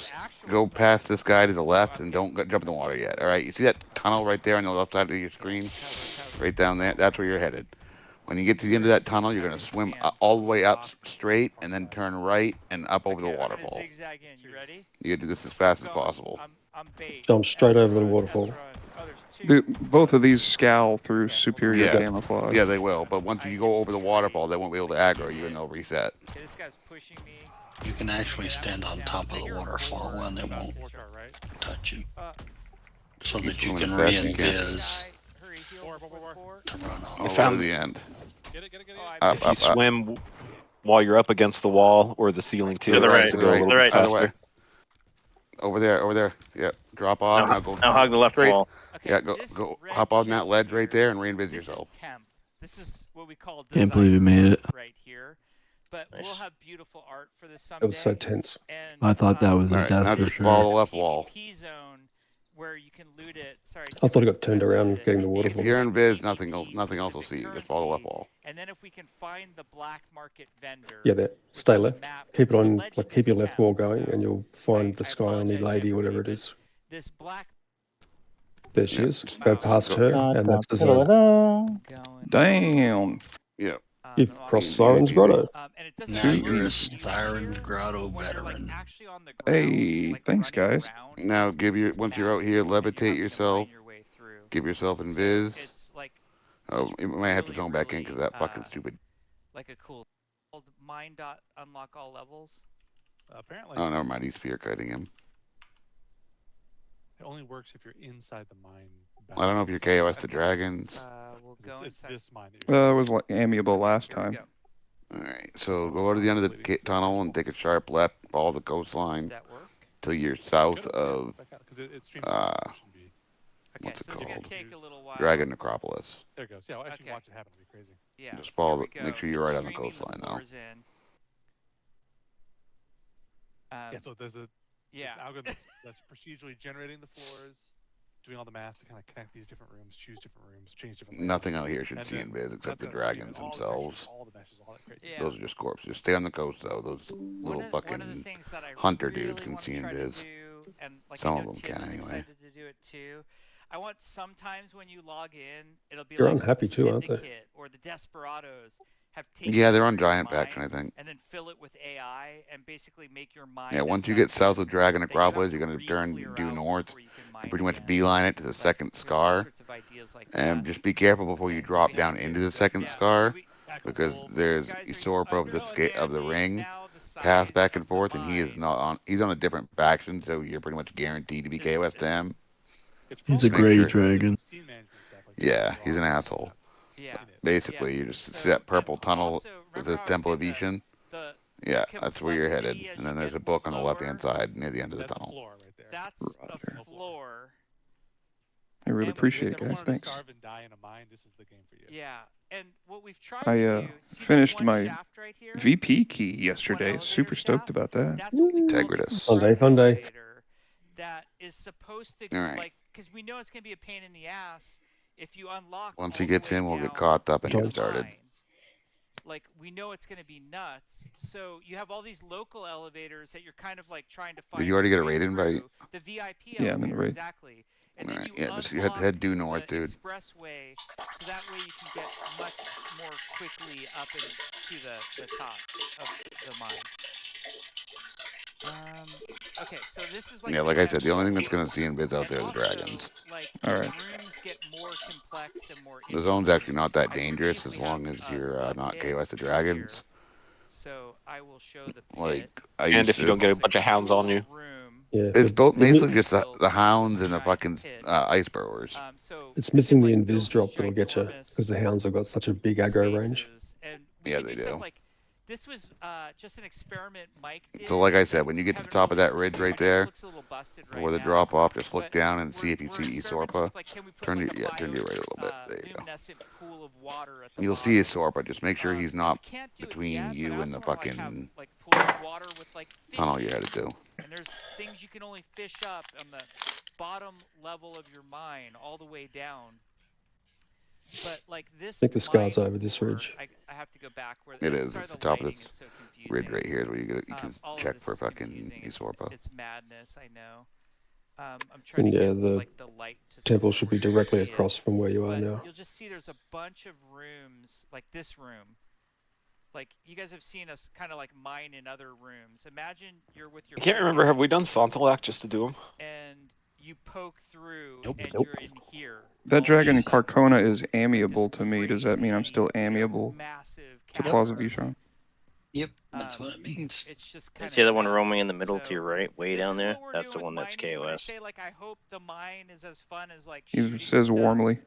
go past this guy to the left and don't jump in the water yet. Alright, you see that tunnel right there on the left side of your screen? Right down there? That's where you're headed. When you get to the end of that tunnel, you're going to swim all the way up straight and then turn right and up over the waterfall. Zigzag in. You ready? You gotta do this as fast as possible. I'm bait. Jump straight over the waterfall. Both of these scowl through superior Yeah. camouflage. Yeah, they will. But once you go over the waterfall, they won't be able to aggro you and they'll reset. Okay, this guy's pushing me. You can actually stand on top of the waterfall and they won't touch you. So Keep that you swimming can as fast as you can. re-invis to run All off. the way to the end. Up, If you up, up. swim while you're up against the wall or the ceiling too, To the it right, tends to go a the little right, bit Other way. faster. Over there. Yep. Drop off. Now go. Now hug the left straight. wall. Yeah, go hop on that ledge right there and reinvis yourself. This is what we call Can't believe you made it. right here. But we'll have beautiful art for this someday. It was so tense. And, I thought that was a Alright, death now for just sure. follow the left wall. PvP zone where you can loot it. Sorry. I thought it got turned around getting the If waterfall. you're in Viz, nothing else will see you. Just follow the left wall. And then if we can find the black market vendor. Yeah, there. Stay left. map, Keep it the on, legend like keep your is left Tem, wall going, so and you'll find the I sky on your apologize, lady, everybody, whatever it but is. This black There she Yeah, is. Go past her, and that's the zone. Damn. Yeah. You've crossed Easy, Siren's easy. Grotto. And it doesn't Now look you're a as huge Siren's here, Grotto but when you're like veteran. actually on the ground, Hey, like thanks, running guys. around, Now it's give your once you're out here, massive, and you're levitate having to yourself. mine your way through. Give yourself So invis. it's like Oh, it's you might have to really, zone back in really, because that fucking stupid. like a cool called mine dot unlock all levels. Apparently, Oh, never mind. He's fear cutting him. it only works if you're inside the mine. I don't know if you're KOS the dragons. We'll go it's inside. this mine that you're It was like amiable last Here we time. go. All right, so go to the end of the tunnel and take a sharp left, follow the coastline Does that work? till you're south of it streams live, so it shouldn't be. Okay, what's it so this is called? gonna take a little while. Dragon Necropolis. There it goes. Yeah, I'll actually watch it happen. It'll be crazy. Yeah. Just follow. Here we go. Make sure you're right on the Streaming coastline though. floors in. Yeah, so there's an Yeah. algorithm that's procedurally generating the floors, doing all the math to kind of connect these different rooms, choose different rooms, change different layers. Nothing out here should And see then invis except the that's gonna stream dragons in all the themselves. textures, all the meshes, all that crazy Yeah. Those are just corpses. Just stay on the coast though. Those little One of the fucking things that I hunter really dudes can wanna see try to invis. do, and like Some I of know them Tim can is anyway. excited to do it too. I want sometimes when you log in, it'll be They're like unhappy the too, aren't they? Syndicate or the Desperados have taken Yeah, they're on over your giant faction, I mine think. and then fill it with AI and basically make your mind. Yeah, a once you get south of dungeon Dragon that you have Necropolis, to you're gonna turn re-clear due out north before you can and mine pretty much again. beeline it to the But second there's all scar. sorts of ideas like And that. just be careful before you drop down into the second scar, because there's usurper of the ring path back and forth, and he is not on. He's on a different faction, so you're pretty much guaranteed to be KOS to him. He's a gray dragon. Yeah, he's an asshole. Yeah. Basically, you just see that purple tunnel that says Temple of Ishan. Yeah, that's where you're headed. And then there's a book on the left-hand side near the end of the tunnel. That's a floor. I really appreciate it, guys. Thanks. Yeah, and what we've tried I to do, see finished this one my shaft right here? VP key yesterday. Super stoked about that. That's what we call the Integritus. express Fun day. elevator that is supposed to, All right. like, because we know it's going to be a pain in the ass if you unlock Once all he the gets way in, we'll get down caught up and to get the started. mine. Like, we know it's going to be nuts. So you have all these local elevators that you're kind of like trying to find. Did you already get a your way raid invite? through. The VIP Yeah, I'm in the elevator, raid. exactly. And All then right, you yeah, just unlock head due north, the dude. expressway, so that way you can get much more quickly up into the top of the mine. Okay, so this is like Yeah, like I said, the only thing that's gonna see invis out and there is also, dragons. like, All the right. rooms get more complex and more The zone's actually interesting. not that I dangerous believe as we long have as you're a not pit KOS the here. dragons. So I will show the pit. Like I And used if you to. don't get a bunch of hounds on you. Room. Yeah. It's both Isn't basically it- just the hounds and the giant fucking pit. ice burrowers. So It's we missing can, the like, build invis drop these that'll get you, ginormous because the hounds have got such a big aggro range. spaces, and we Yeah, can they do stuff do. like this was just an experiment Mike did. So like I said, when you get to the Haven't top of really that ridge pursued. right It there, looks a little busted right before the now, drop off, just look but down and see if you we're see experimenting Isorpa. with, like, can we put Turn like your turn your right a little bit. There you go. luminescent pool of water at the You'll see bottom. Isorpa. Just make sure he's And not we can't do it between yet, but you I and the also wanna, like, have, fucking like, pools of water with, like, fish tunnel in you're it. headed to. And there's things you can only fish up on the bottom level of your mine all the way down. But like this, I think the scar's mine over this floor, ridge. I have to go back where It I'm is. sorry, It's the the top of lighting this is so ridge confusing. right here is where you can All of check this for is fucking confusing. Isorpa. It's madness, I know. I'm trying And to yeah, get the like the light to temple somewhere should where be you can directly see it. across from where you are But now. you'll just see there's a bunch of rooms, like this room. Like, you guys have seen us kind of like mine in other rooms. Imagine you're with your I can't remember. Have we done friends Sontalak just to do them? and you poke through Nope. and Nope. you're in here. That dragon in All these, Carcona is amiable this to me. Does that mean I'm still crazy, amiable massive to cavern. Claws of Ishan? Yep, that's what it means. It's just kind See the of one nuts. roaming in the middle So to your right, way this down is there? what we're That's doing the with one that's mining. When I KOS. say, like, I hope the mine is as fun as like He shooting says stuff. warmly.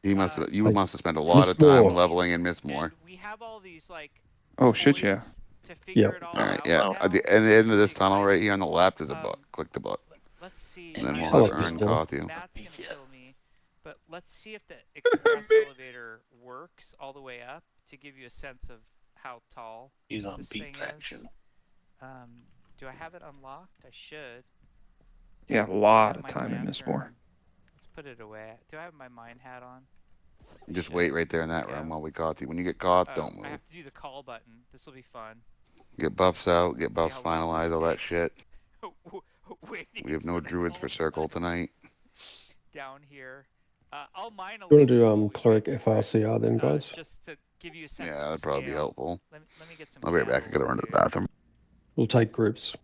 You must I have spent a lot of Missmore. time leveling in Missmore. And we have all these like Oh shit, yeah. toys to figure Yep. it all All right, out yeah. now. At the end of this Pretty tunnel right exciting. here on the left is a book. Click the book. Let's see. And then I we'll I have like Ern Missmore. cost you. That's gonna Yeah. kill me. But let's see if the express elevator works all the way up to give you a sense of how tall He's on this beat thing faction. is. Do I have it unlocked? I should. Yeah, a Do I lot have of my time in this war. lantern? Let's put it away. Do I have my mine hat on? Just Shit. wait right there in that Yeah. room while we caught you. When you get caught, Oh, don't I move. have to do the call button. This will be fun. Get buffs out, get See buffs how long this finalized, all that takes. shit. Waiting We have no for the druids call for circle button tonight. down here. I'll mine a You want to little do bit cleric more, FRCR then, guys? just to give you a sense Yeah, of that'd probably be scale. helpful. Let me get some. I'll be right back. I gotta run to the candles, bathroom. We'll take groups.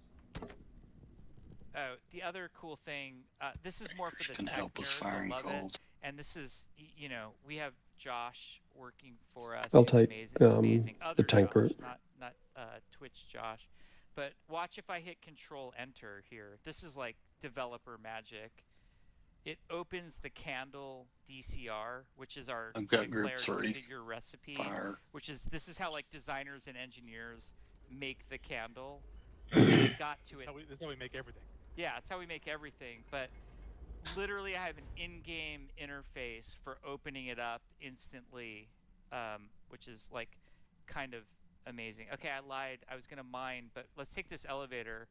Oh, the other cool thing, this is more for the Can tech help with nerds that firing love cold. it, and this is, you know, we have Josh working for us. I'll who's take amazing. the Other tank Josh, group. not Twitch Josh. But watch if I hit Control Enter here. This is like developer magic. It opens the candle DCR, which is our I've got quick group layer 3. configure recipe, Fire. this is how like designers and engineers make the candle. It got to it. That's how we make everything. Yeah, it's how we make everything. But literally, I have an in-game interface for opening it up instantly, which is like kind of amazing. Okay, I lied. I was gonna mine, but let's take this elevator.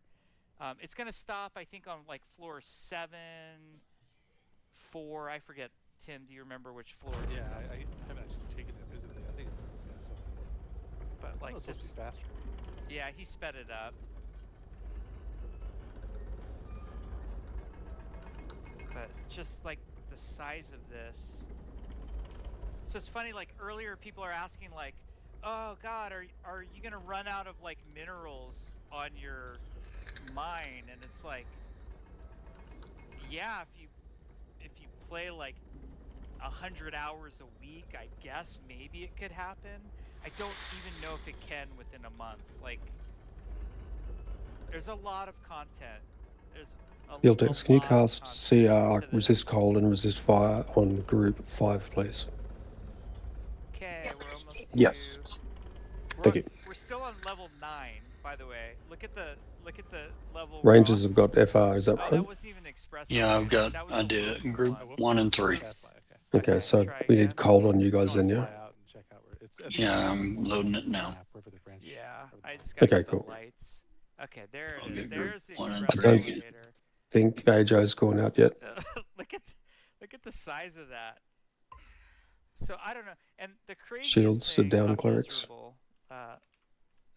It's gonna stop, I think, on like floor 7, 4. I forget. Tim, do you remember which floor? Yeah, I haven't actually taken it physically. I think it's 7. But like it's supposed to be faster. Yeah, he sped it up. But just like the size of this. So it's funny, like earlier people are asking like, oh God, are you gonna run out of like minerals on your mine? And it's like, yeah, if you play like 100 hours a week, I guess maybe it could happen. I don't even know if it can within a month. Like, there's a lot of content. There's Yiltex, can you cast CR, resist cold and resist fire on group 5, please? Okay, we're almost to... Yes. Thank you. We're still on level 9, by the way. Look at the level. Rangers have got FR, is that right? That wasn't even expressed. Yeah, I did it. Group 1 and 3. Okay, so we need cold on you guys then, yeah? Yeah, I'm loading it now. Yeah, I just got the cool. lights. Okay, there I'll it is. get group There's the 1 and express 3. elevator. Think AJ's gone out yet. Look at the size of that. So I don't know. And the craziest Shields thing, are down, I'm clerics. miserable.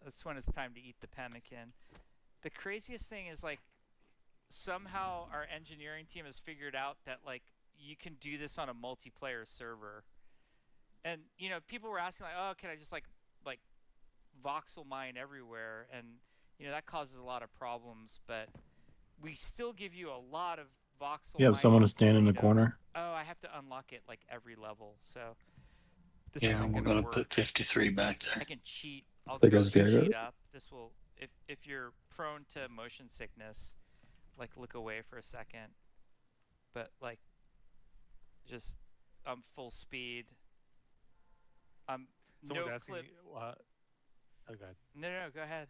That's when it's time to eat the pemmican. The craziest thing is like somehow our engineering team has figured out that like you can do this on a multiplayer server. And you know, people were asking like, oh, can I just like voxel mine everywhere? And you know, that causes a lot of problems, but we still give you a lot of voxel. You have someone to stand in the corner. Oh, I have to unlock it like every level, so this Yeah, isn't we're gonna gonna work. put 53 back there. I can cheat. I'll There go goes Diego. cheat up. This will, if you're prone to motion sickness, like look away for a second. But like, just full speed. Someone's no asking clip. oh, go ahead. No, go ahead.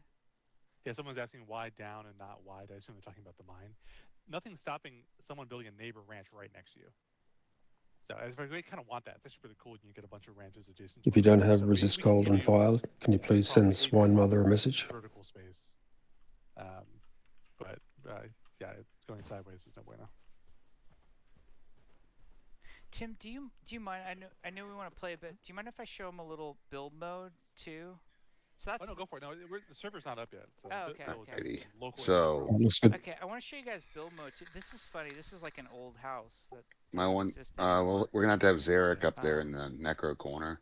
Yeah, someone's asking why down and not wide. I assume they're talking about the mine. Nothing's stopping someone building a neighbor ranch right next to you. So if I kind of want that, it's actually pretty cool. You can get a bunch of ranches adjacent. If you don't have resist cold and fire, can you please send Swine Mother a message? Vertical space. But yeah, going sideways is no bueno. Tim, do you mind? I know we want to play, but do you mind if I show him a little build mode too? So that's. Oh no, go for it. No, the server's not up yet. So okay. So. Okay, I want to show you guys build mode too. This is funny. This is like an old house that. My one. Well, we're gonna have Zarek up there in the necro corner.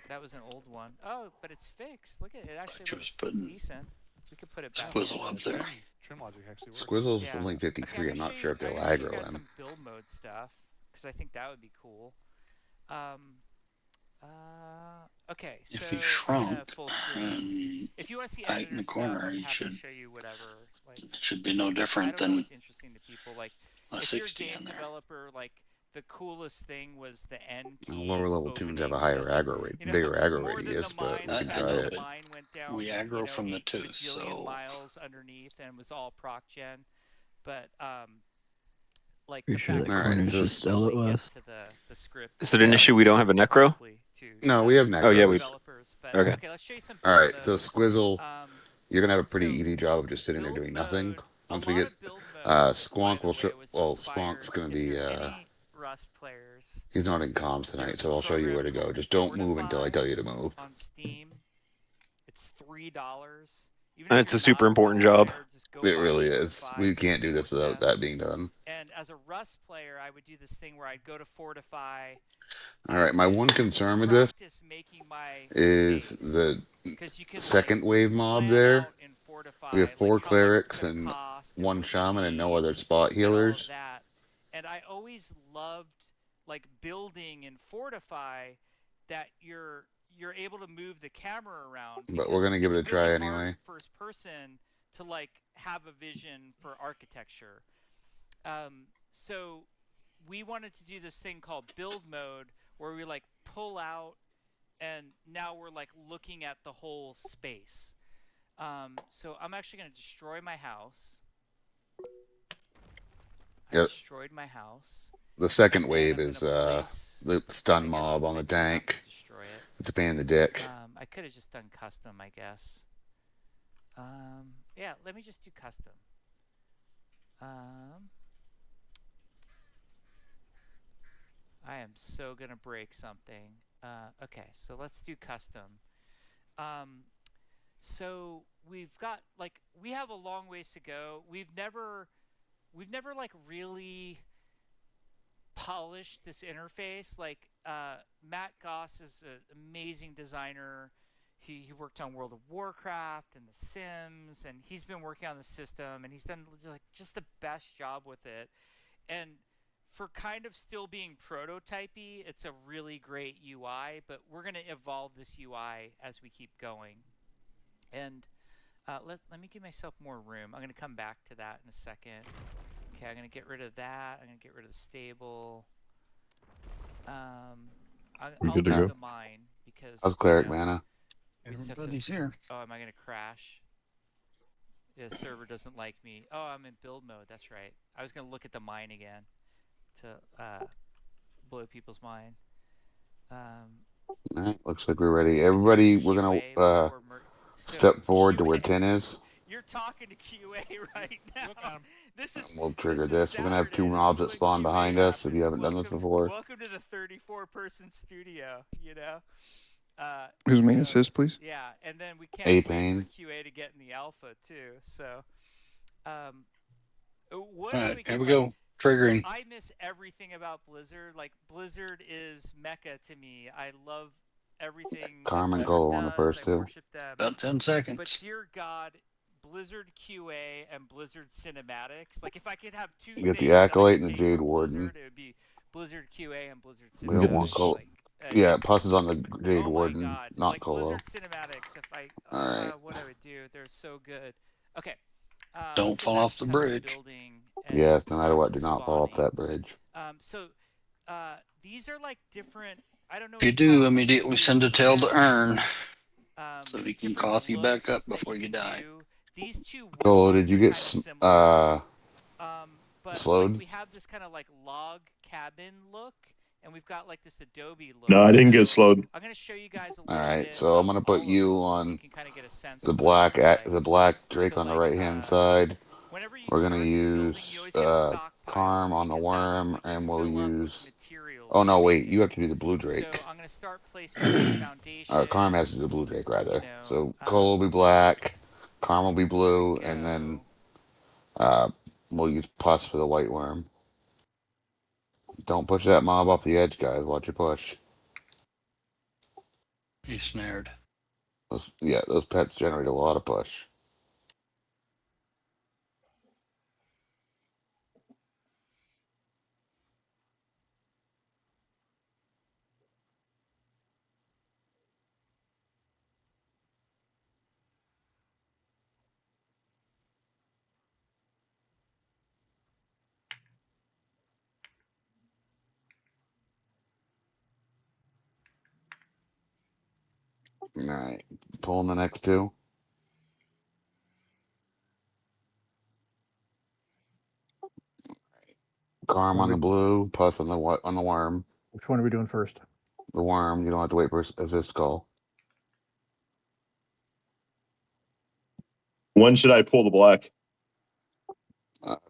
That was an old one. Oh, but it's fixed. Look at it. It actually looks decent. We could put it back. Squizzle up there. Trim logic actually works. Squizzle's only 53. Okay, I'm not sure if they'll show you aggro guys him. some build mode stuff because I think that would be cool. Okay, so if he shrunk full screen. If you want to see right in the corner, stuff, I'm he happy should to show you whatever. Like, it should be no different than interesting to people. Like a if you're a 60 game in there. developer, like the coolest thing was the N key. Lower level tunes have a higher aggro rate, bigger aggro radius, but we can try it. Mine went down, we aggro from the 2, so miles underneath and was all proc gen, but like pretty sure that corner's just LOS. The script. Is it an issue we don't have a necro? No, we have necro. Oh yeah, we. Okay. Let's show you some. All right, so Squizzle, you're gonna have a pretty easy job of just sitting there doing nothing. Once we get Squonk, Squonk's gonna be Rust players. He's not in comms tonight, so I'll show you where to go. Just don't move until I tell you to move. On Steam, it's $3. It's a super important job. It really is. We can't do this without that being done. And as a Rust player, I would do this thing where I'd go to Fortify, All right, my one concern with this is the second wave mob there. We have 4 clerics and 1 shaman and no other spot healers. And I always loved like building in Fortify that you're able to move the camera around. But we're gonna give it a try really anyway. Hard first person to like have a vision for architecture. So we wanted to do this thing called build mode where we like pull out and now we're like looking at the whole space. So I'm actually going to destroy my house. I destroyed my house. The second wave is the stun mob on the tank. Destroy it. It's a pain in the dick. I could have just done custom, I guess. Yeah, let me just do custom. I am so gonna break something. Okay, so let's do custom. So we've got like we have a long ways to go. We've never like really polished this interface. Like Matt Goss is an amazing designer. He worked on World of Warcraft and The Sims, and he's been working on the system, and he's done just the best job with it. And for kind of still being prototypey, it's a really great UI, but we're going to evolve this UI as we keep going. And let me give myself more room. I'm going to come back to that in a second. Okay, I'm going to get rid of that. I'm going to get rid of the stable. I'll good to do go. the mine because How's cleric mana? Everybody's here. Oh, am I going to crash? Yeah, the server doesn't like me. Oh, I'm in build mode. That's right. I was going to look at the mine again to blow people's mind. All right, looks like we're ready. Everybody, we're gonna step forward to where 10 is. You're talking to QA right now. We'll trigger this. We're gonna have 2 mobs that spawn behind us if you haven't done this before. Welcome to the 34-person studio, you know? Who's main assist, please? Yeah, and then we can't wait for QA to get in the alpha, too. So, what All right, here we go. Triggering. I miss everything about Blizzard. Like, Blizzard is Mecca to me. I love everything. Carmen Cole on the first 2. About 10 seconds. But dear God, Blizzard QA and Blizzard Cinematics. Like, if I could have 2 You get the Acolyte and the Jade Warden. Blizzard, it would be Blizzard QA and Blizzard Cinematics. We don't want Cole. Yeah, plus is on the Jade Warden, not like Colo. Blizzard Cinematics, if I, what I would do, they're so good. Okay. Don't fall off the bridge. Yes, no matter what, do not fall off that bridge. So, these are like different, I don't know. If you do, immediately send a tail to Earn, so he can cough you back up before you die. These 2 Colo, did you get slowed? Like, we have this kind of like log cabin look, and we've got like this Adobe look. No, I didn't get slowed. I'm gonna show you guys a little Alright, so I'm gonna put you on the black Drake on the right hand side. We're gonna use Quarm on the worm, and we'll use. Oh no, wait, you have to do the blue Drake. So I'm gonna start placing foundation. Quarm has to do the blue Drake rather. So Cole will be black, Quarm will be blue, and then we'll use pus for the white worm. Don't push that mob off the edge, guys. Watch your push. He's snared. Those pets generate a lot of push. Alright, pulling the next 2. Quarm on the blue, pus on the worm. Which one are we doing first? The worm, you don't have to wait for assist call. When should I pull the black?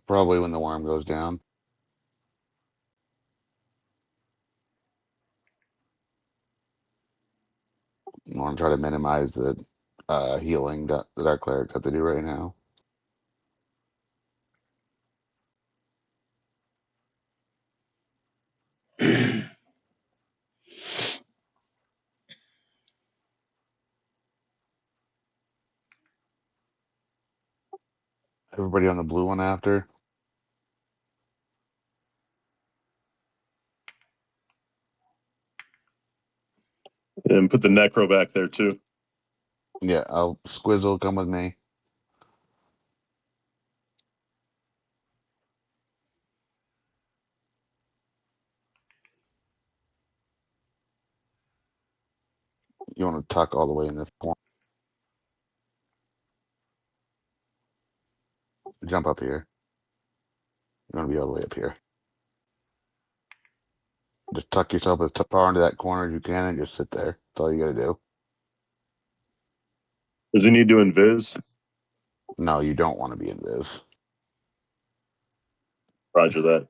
Probably when the worm goes down. I want to try to minimize the healing that our clerics have to do right now. everybody on the blue one after. And put the necro back there too. Yeah, I'll Squizzle, come with me. You want to tuck all the way in this point. Jump up here. You want to be all the way up here. Just tuck yourself as far into that corner as you can and just sit there. That's all you got to do. Does he need to invis? No, you don't want to be invis. Roger that.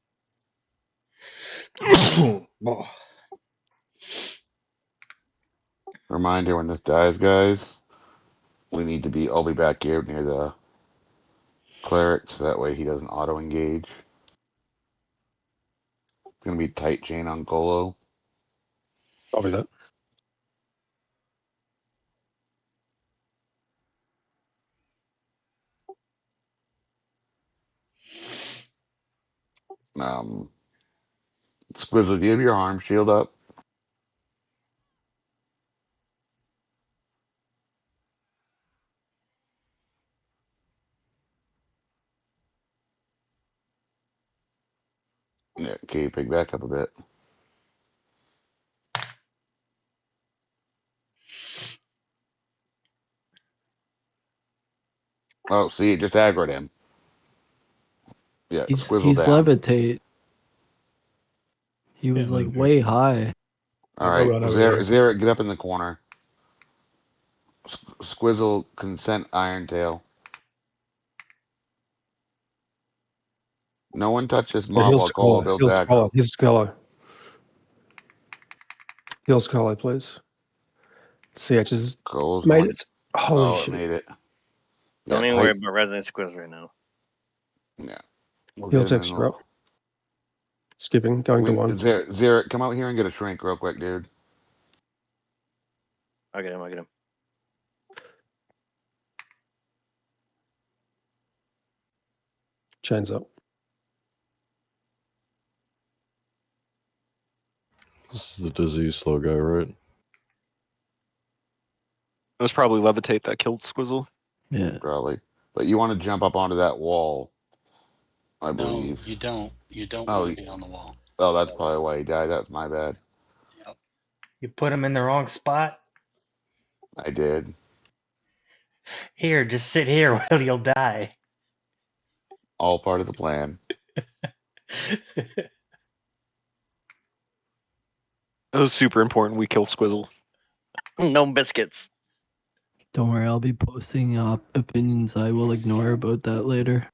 Reminder, when this dies, guys, we need to be, I'll be back here near the cleric, so that way he doesn't auto-engage. It's going to be tight chain on Colo. I'll be that. Squizzle, do you have your arm shield up? Yeah, okay, pick back up a bit. Oh, see, it just aggroed him. Yeah, Squizzle He's down. levitate. He was like way high. All right, Zarek, get up in the corner. Squizzle, consent Irontail. No one touch this mob while Colo builds aggro. Heals Colo. Heals Colo, please. CH has made it. Holy shit. It made it. Don't even worry about Resident Squiz right now. Yeah. We'll Heal tips are up. Skipping, going to one. Zarek, come out here and get a shrink real quick, dude. I'll get him. Chains up. This is the disease slow guy, right? It was probably levitate that killed Squizzle. Yeah. Probably. But you want to jump up onto that wall, I believe. No, you don't. You don't want to be on the wall. Oh, that's probably why he died. That's my bad. Yep. You put him in the wrong spot? I did. Here, just sit here while you'll die. All part of the plan. It was super important we kill Squizzle. No biscuits. Don't worry, I'll be posting opinions I will ignore about that later.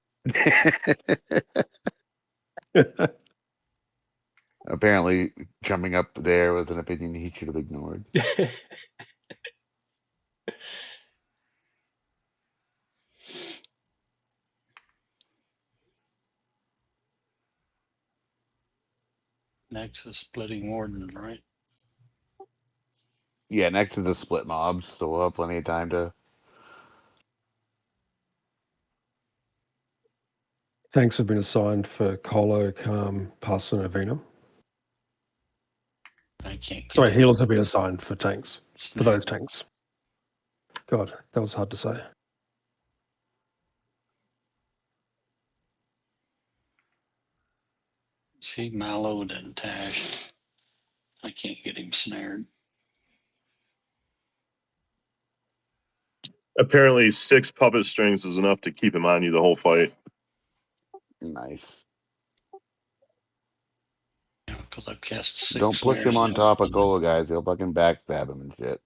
Apparently, jumping up there was an opinion he should have ignored. Next is splitting warden, right? Yeah, next to the split mobs, so we'll have plenty of time to. Tanks have been assigned for Colo, Calm, Pus, and Avena. I can't. Sorry, healers have been assigned for tanks. For those tanks. God, that was hard to say. See, mallowed and tashed. I can't get him snared. Apparently 6 puppet strings is enough to keep him on you the whole fight. Nice. Yeah, because I've cast 6 Don't push him on top of Colo, guys. He'll fucking backstab him and shit.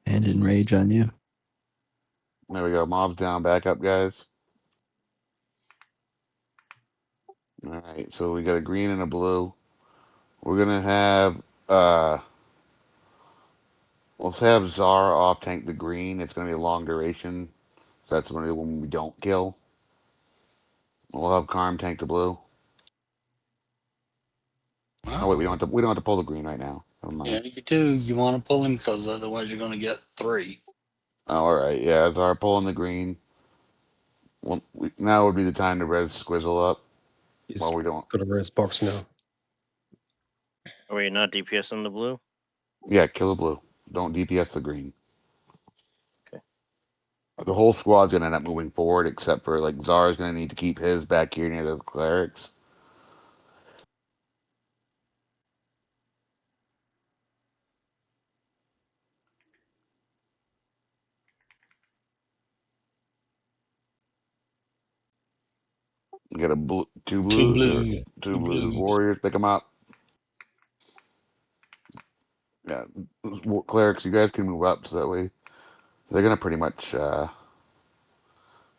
And enrage on you. There we go. Mobs down. Back up, guys. All right. So we got a green and a blue. We're gonna have let's have Zara off tank the green. It's gonna be a long duration. So that's gonna be the one we don't kill. We'll have Quarm tank the blue. Wow. Oh wait, we don't have to pull the green right now. Never mind. Yeah, you do. You want to pull him because otherwise you're going to get 3. Oh, all right, yeah, Zar pulling the green. Well, now would be the time to res Squizzle up. He's Well, we don't. got a res box now. Are we not DPS on the blue? Yeah, kill the blue. Don't DPS the green. Okay. The whole squad's gonna end up moving forward, except for like Zar's gonna need to keep his back here near the clerics. Get a two blues or two blues. Warriors, pick them up. Yeah, clerics, you guys can move up so that way they're gonna pretty much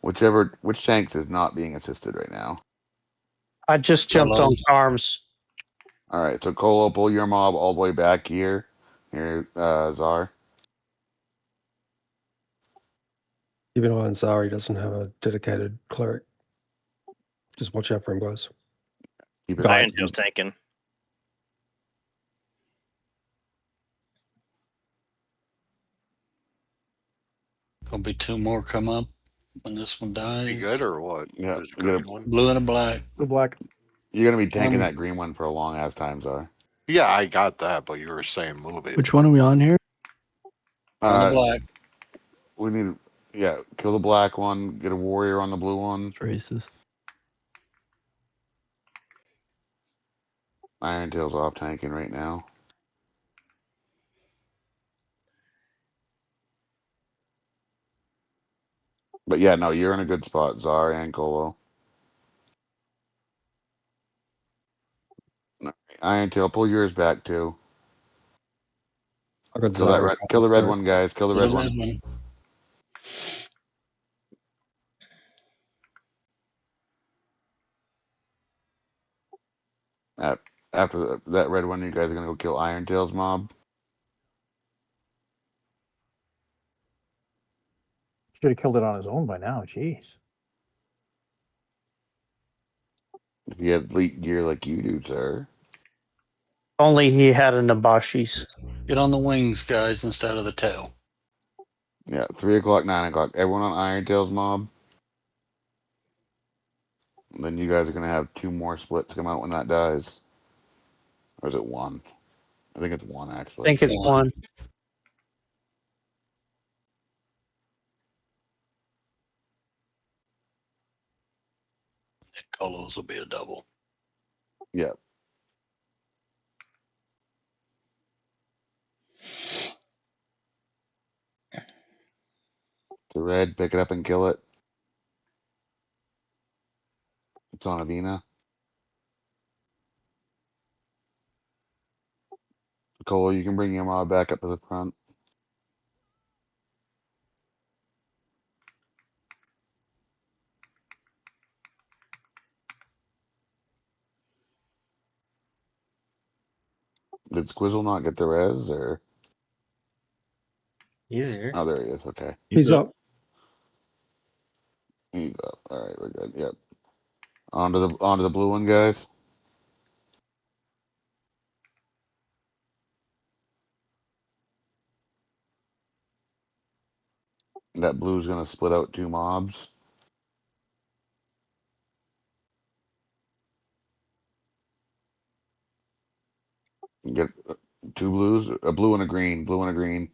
which tank is not being assisted right now. I just jumped on arms. All right, so Colo, pull your mob all the way back here, Zar. Keep an eye on Zar. He doesn't have a dedicated cleric. Just watch out for him, guys. Keep it. Iron Tail's tanking. There'll be two more come up when this one dies. Be good or what? Yeah, blue and a black. Blue black. You're gonna be tanking that green one for a long ass time, Zar. Yeah, I got that, but you were saying move it. Which one are we on here? On the black. We need kill the black one, get a warrior on the blue one. Racist. Iron Tail's off tanking right now. But yeah, no, you're in a good spot, Zar and Colo. Iron Tail, pull yours back too. I got Kill Zar. kill the red one, guys. Kill the red one. After that red one, you guys are gonna go kill Iron Tail's mob. Should have killed it on his own by now. Jeez. If you have elite gear like you do, sir. Only he had a Nabashi's. Get on the wings, guys, instead of the tail. Yeah, 3 o'clock, 9 o'clock. Everyone on Iron Tail's mob. And then you guys are gonna have 2 more splits come out when that dies. Or is it 1? I think it's 1 actually. I think it's 1. And Colo's will be a double. Yep. The red, pick it up and kill it. It's on Avena. Cole, you can bring your mob back up to the front. Did Squizzle not get the res, or? He's here. Oh, there he is. Okay. He's up. He's up. All right, we're good. Yep. Onto the blue one, guys. That blue's gonna split out 2 mobs. Get 2 blues, a blue and a green, blue and a green.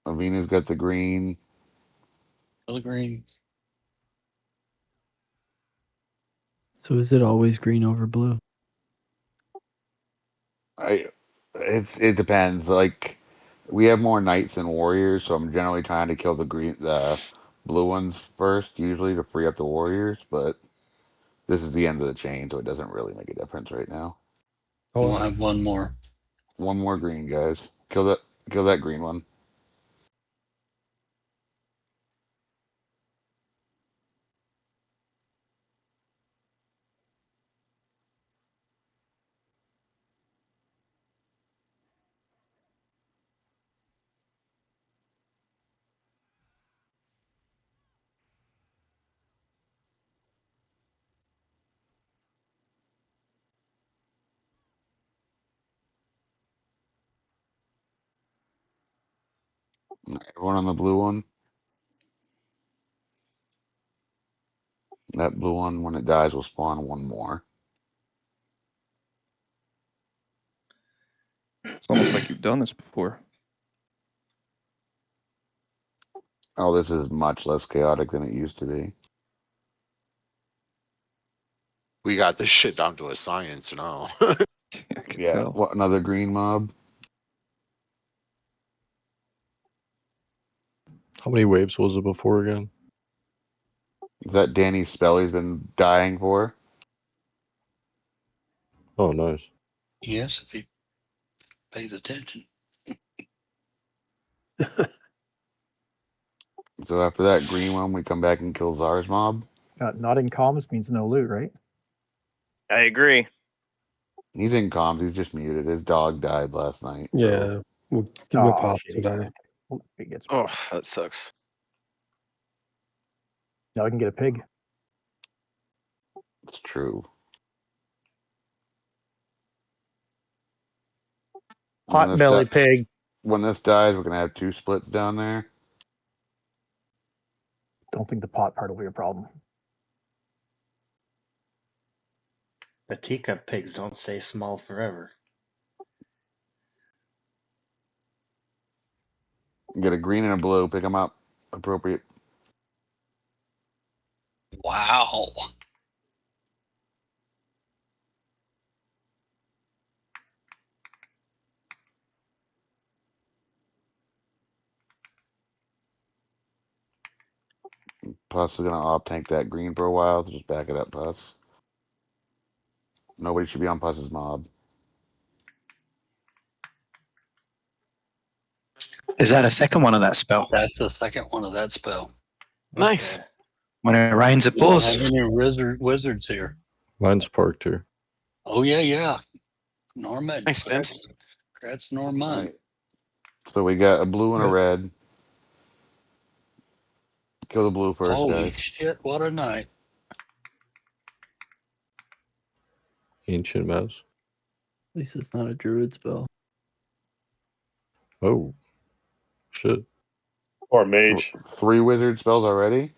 Avena's got the green. The green. So is it always green over blue? It depends. Like, we have more knights than warriors, so I'm generally trying to kill the blue ones first, usually to free up the warriors. But this is the end of the chain, so it doesn't really make a difference right now. We'll have 1 more. 1 more green, guys. Kill that green one. Everyone on the blue one. That blue one, when it dies, will spawn one more. It's almost like you've done this before. Oh, this is much less chaotic than it used to be. We got this shit down to a science now. Yeah, tell. what, another green mob? How many waves was it before again? Is that Danny's spell he's been dying for? Oh, nice. Yes, if he pays attention. So after that green one, we come back and kill Czar's mob? Not in comms means no loot, right? I agree. He's in comms, he's just muted. His dog died last night. Yeah, we'll give him a pass today. Oh, that sucks. Now I can get a pig. It's true. Potbelly pig. When this dies, we're going to have 2 splits down there. Don't think the pot part will be a problem. The teacup pigs don't stay small forever. Get a green and a blue, pick them up. Appropriate. Wow. Puss is going to op-tank that green for a while, so just back it up, Puss. Nobody should be on Puss's mob. Is that a second one of that spell? That's the second one of that spell. Nice. When it rains, it We don't pours. have any wizards here. Mine's parked here. Oh, yeah. Norman. Nice, That's Norman. Right. So we got a blue and a red. Kill the blue first, Holy guys. shit, what a night. Ancient mouse. At least it's not a druid spell. Oh, shit. Or mage. 3 wizard spells already?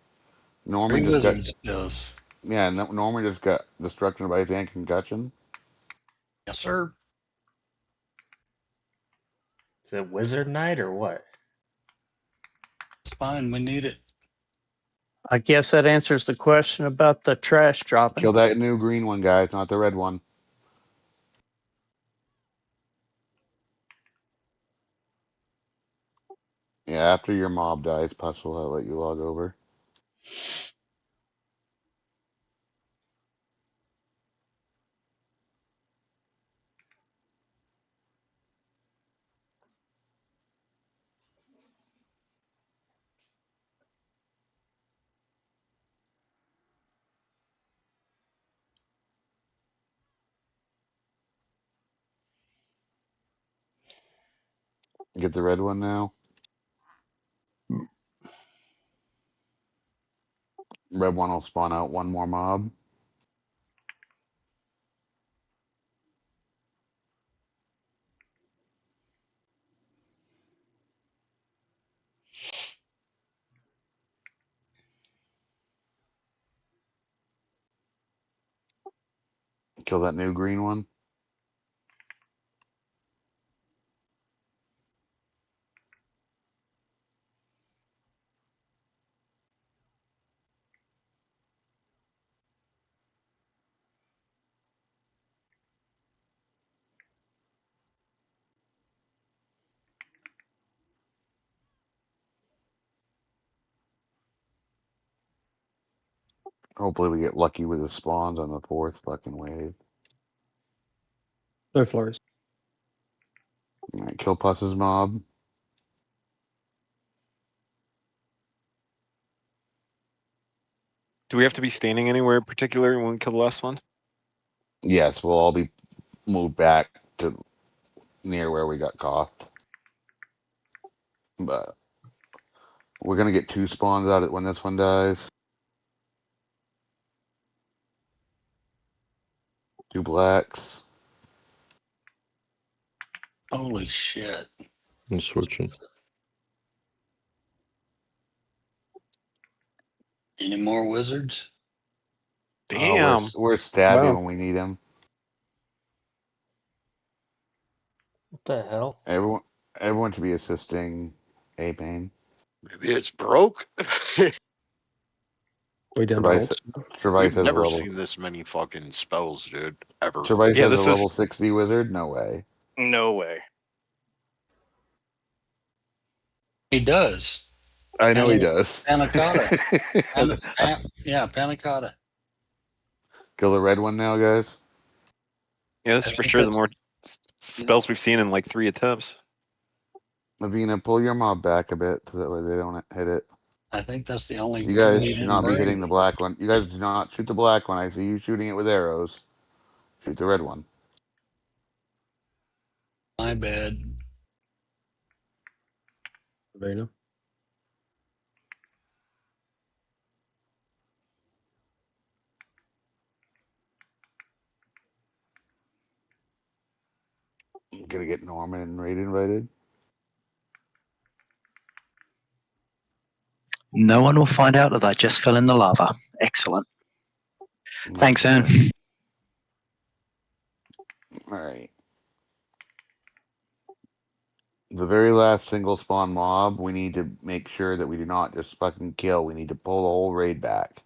Norman 3 just got... wizard spells. Yeah, Norman just got Destruction by Ice and Concussion. Yes, sir. Is it Wizard Night or what? It's fine, we need it. I guess that answers the question about the trash dropping. Kill that new green one, guys, not the red one. Yeah, after your mob dies, Puss will let you log over. Get the red one now. Red one will spawn out one more mob. Kill that new green one. Hopefully we get lucky with the spawns on the 4th fucking wave. No flurries. Alright, kill Puss's mob. Do we have to be standing anywhere in particular when we kill the last one? Yes, we'll all be moved back to near where we got caught. But we're gonna get 2 spawns out when this one dies. 2 blacks. Holy shit. I'm switching. Any more wizards? Damn. We're stabby Wow. when we need him. What the hell? Everyone should be assisting A-Pain. Maybe it's broke. We down to Gervais We've has a never level. seen this many fucking spells, dude. Ever. Gervais Yeah, has this a is level 60 wizard? No way. No way. He does. I know he does. Panna cotta. Yeah, panna cotta. Kill the red one now, guys. yeah, this is for sure the more spells we've seen in like 3 attempts. Lavina, pull your mob back a bit so that way they don't hit it. I think that's the only You two guys he should didn't not be bring. hitting the black one. You guys do not shoot the black one. I see you shooting it with arrows. Shoot the red one. My bad. Vena. I'm gonna get Norman and Raid invited. No one will find out that I just fell in the lava. Excellent. Thanks, Ern. Alright. The very last single spawn mob, we need to make sure that we do not just fucking kill. We need to pull the whole raid back,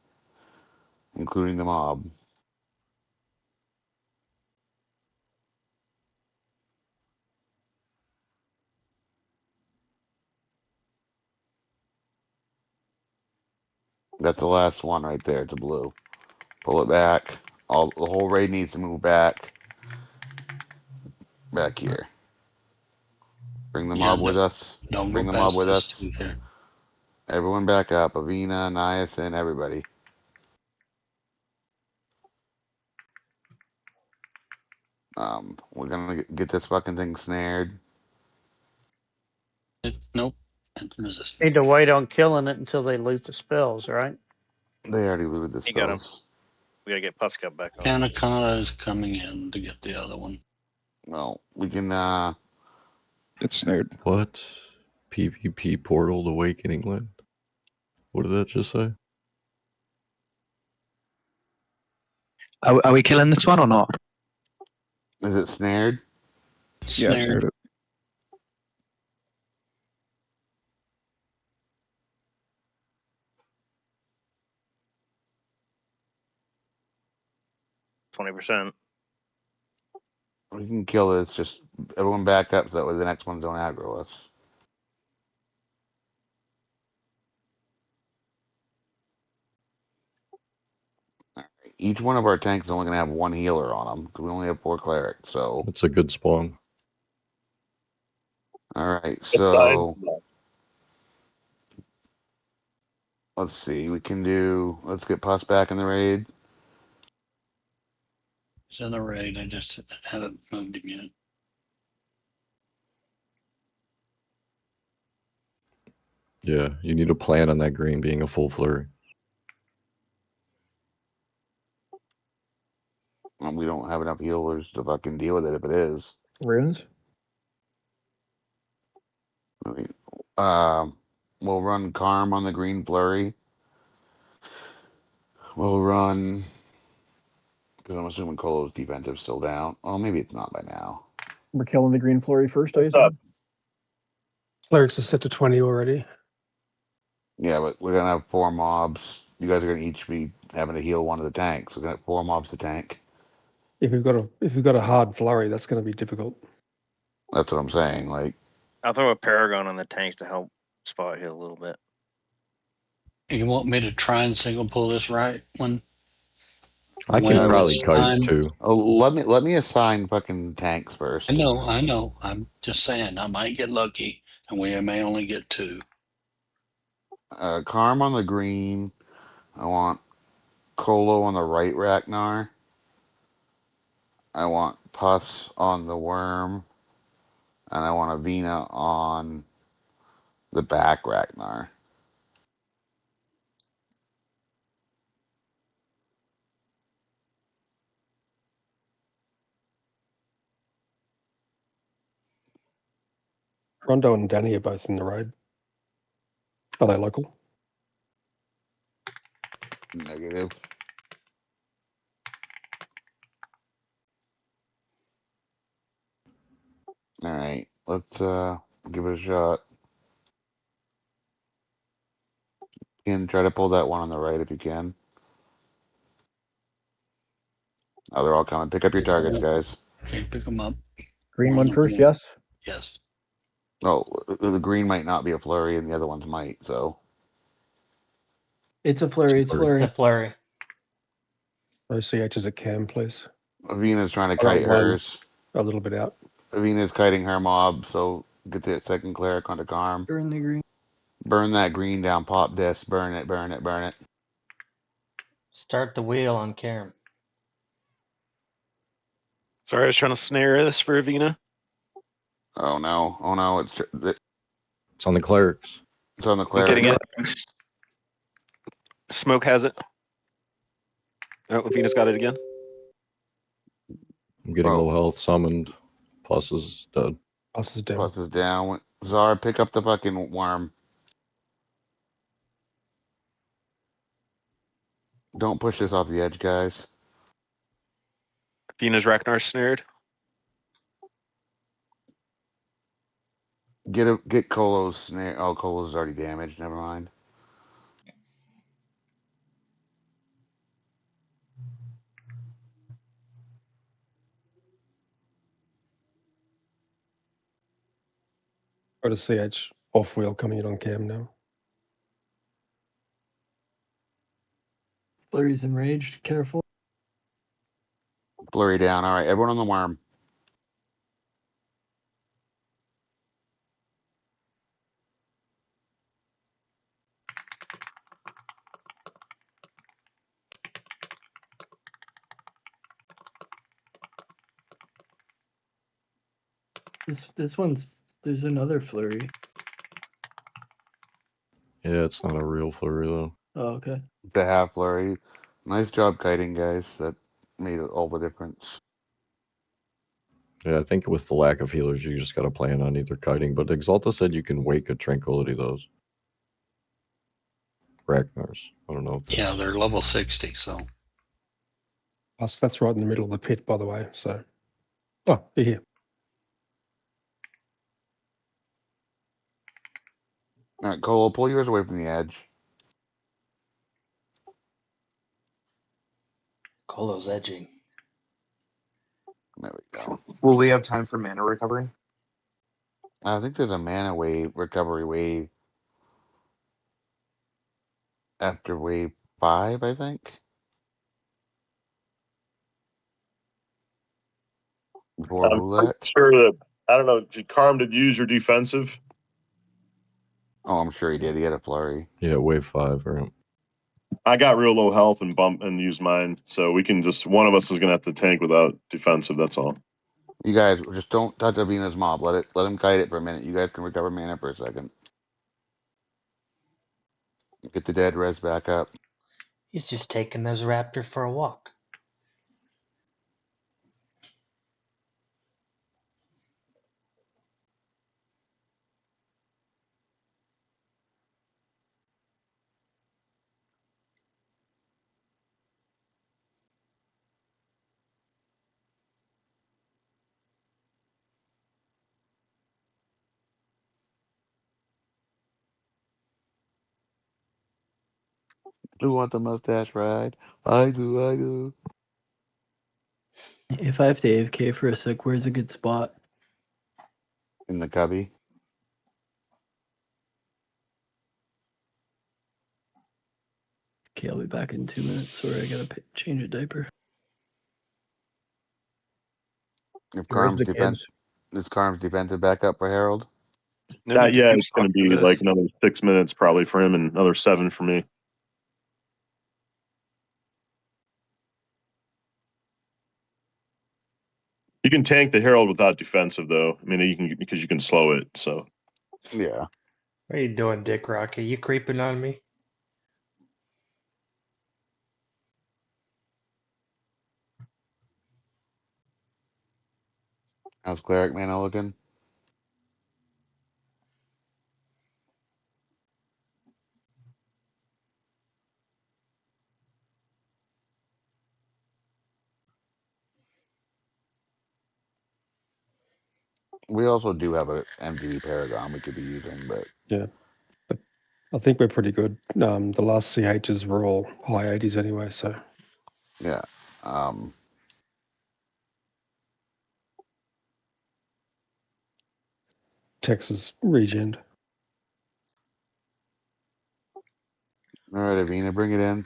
including the mob. That's the last one right there. It's a blue. Pull it back. The whole raid needs to move back. Back here. Bring the mob with us. Don't Bring go the mob past with this us. tooth here. Everyone back up. Avina, Niacin, everybody. We're gonna get this fucking thing snared. Nope. Resist. Need to wait on killing it until they loot the spells, right? They already looted the You got him. spells. We gotta get Puska back on. Panna cotta is coming in to get the other one. Well, we can, It's snared. What? PvP Portal Awakening Land? What did that just say? Are we killing this one or not? Is it snared? Yeah, I snared it. %. We can kill this. Just everyone back up so that way the next ones don't aggro us. Each one of our tanks is only gonna have one healer on them because we only have 4 clerics. So It's a good spawn. all right. So let's see. We can do. Let's get Puss back in the raid. He's in the raid. I just haven't moved him yet. Yeah, you need to plan on that green being a full flurry. We don't have enough healers to fucking deal with it if it is. Runes? I mean, we'll run Quarm on the green flurry. We'll run, because I'm assuming Colo's defensive still down. Well, maybe it's not by now. We're killing the green flurry first, I assume? Clerics is set to 20 already. Yeah, but we're gonna have 4 mobs. You guys are gonna each be having to heal one of the tanks. We're gonna have 4 mobs to tank. If you've got a hard flurry, that's going to be difficult. That's what I'm saying. Like, I'll throw a Paragon on the tanks to help spot heal a little bit. You want me to try and single pull this right one? I can probably kite too. oh, let me assign fucking tanks first. I know. I'm just saying I might get lucky, and we may only get 2. Quarm on the green. I want Colo on the right Ragnar. I want Puss on the worm. And I want Avina on the back Ragnar. Rondo and Danny are both in the raid. Are they local? Negative. Alright, let's give it a shot. And try to pull that one on the right if you can. Oh, they're all coming. Pick up your targets, guys. Okay, pick them up. Green one first, yes? Yes. Oh, the green might not be a flurry and the other ones might, so. It's a flurry. It's flurry. It's a flurry. OCH is a cam, please. Avina's trying to I got kite one hers. a little bit out. Avina's kiting her mob, so get that second cleric onto Quarm. Burn the green. Burn that green down, pop disc, burn it, burn it, burn it. Start the wheel on Quarm. Sorry, I was trying to snare this for Avina. Oh no, It's on the clerics. It's on the I'm cleric. getting it. Smoke has it. Oh, Avina's got it again. I'm getting low health, summoned. Plus is dead. Plus is down. Plus is down. Zara, pick up the fucking worm. Don't push this off the edge, guys. Avina's Ragnar snared. Get Kolo's snare. Oh, Kolo's already damaged. Never mind. Got a CH off wheel coming in on cam now. Flurry's enraged. Careful. Blurry down. All right, everyone on the worm. This one's. There's another flurry. Yeah, it's not a real flurry though. Oh, okay. The half flurry. Nice job kiting, guys. That made all the difference. Yeah, I think with the lack of healers, you just got to plan on either kiting. But Exalta said you can wake a tranquility those. Ragnar's. I don't know. Yeah, they're level 60, so. That's right in the middle of the pit, by the way. So, oh, you're here. All right, Kolo, pull yours away from the edge. Kolo's edging. There we go. Will we have time for mana recovery? I think there's a mana wave, recovery wave after wave 5, I think. Before I'm pretty Vulak. sure that, I don't know, did Quarm did use your defensive? Oh, I'm sure he did. He had a flurry. Yeah, wave 5, right? I got real low health and used mine, so we can just, one of us is gonna have to tank without defensive. That's all. You guys just don't touch Avina's mob. Let him kite it for a minute. You guys can recover mana for a second. Get the dead res back up. He's just taking those raptor for a walk. Who wants the mustache ride? I do. If I have to AFK for a sec, where's a good spot? In the cubby. Okay, I'll be back in 2 minutes. Sorry, I gotta change a diaper. If Quarm's defensive back up for Harold? Not yet. It's going to be like another 6 minutes probably for him and another 7 for me. You can tank the Herald without defensive, though. I mean, you can because you can slow it. So yeah. What are you doing, Dick Rocky? You creeping on me? How's Cleric Mana looking? We also do have an MTV Paragon we could be using, but Yeah, but I think we're pretty good. The last CHs were all high 80s anyway, so yeah. Texas regened. All right, Avina, bring it in.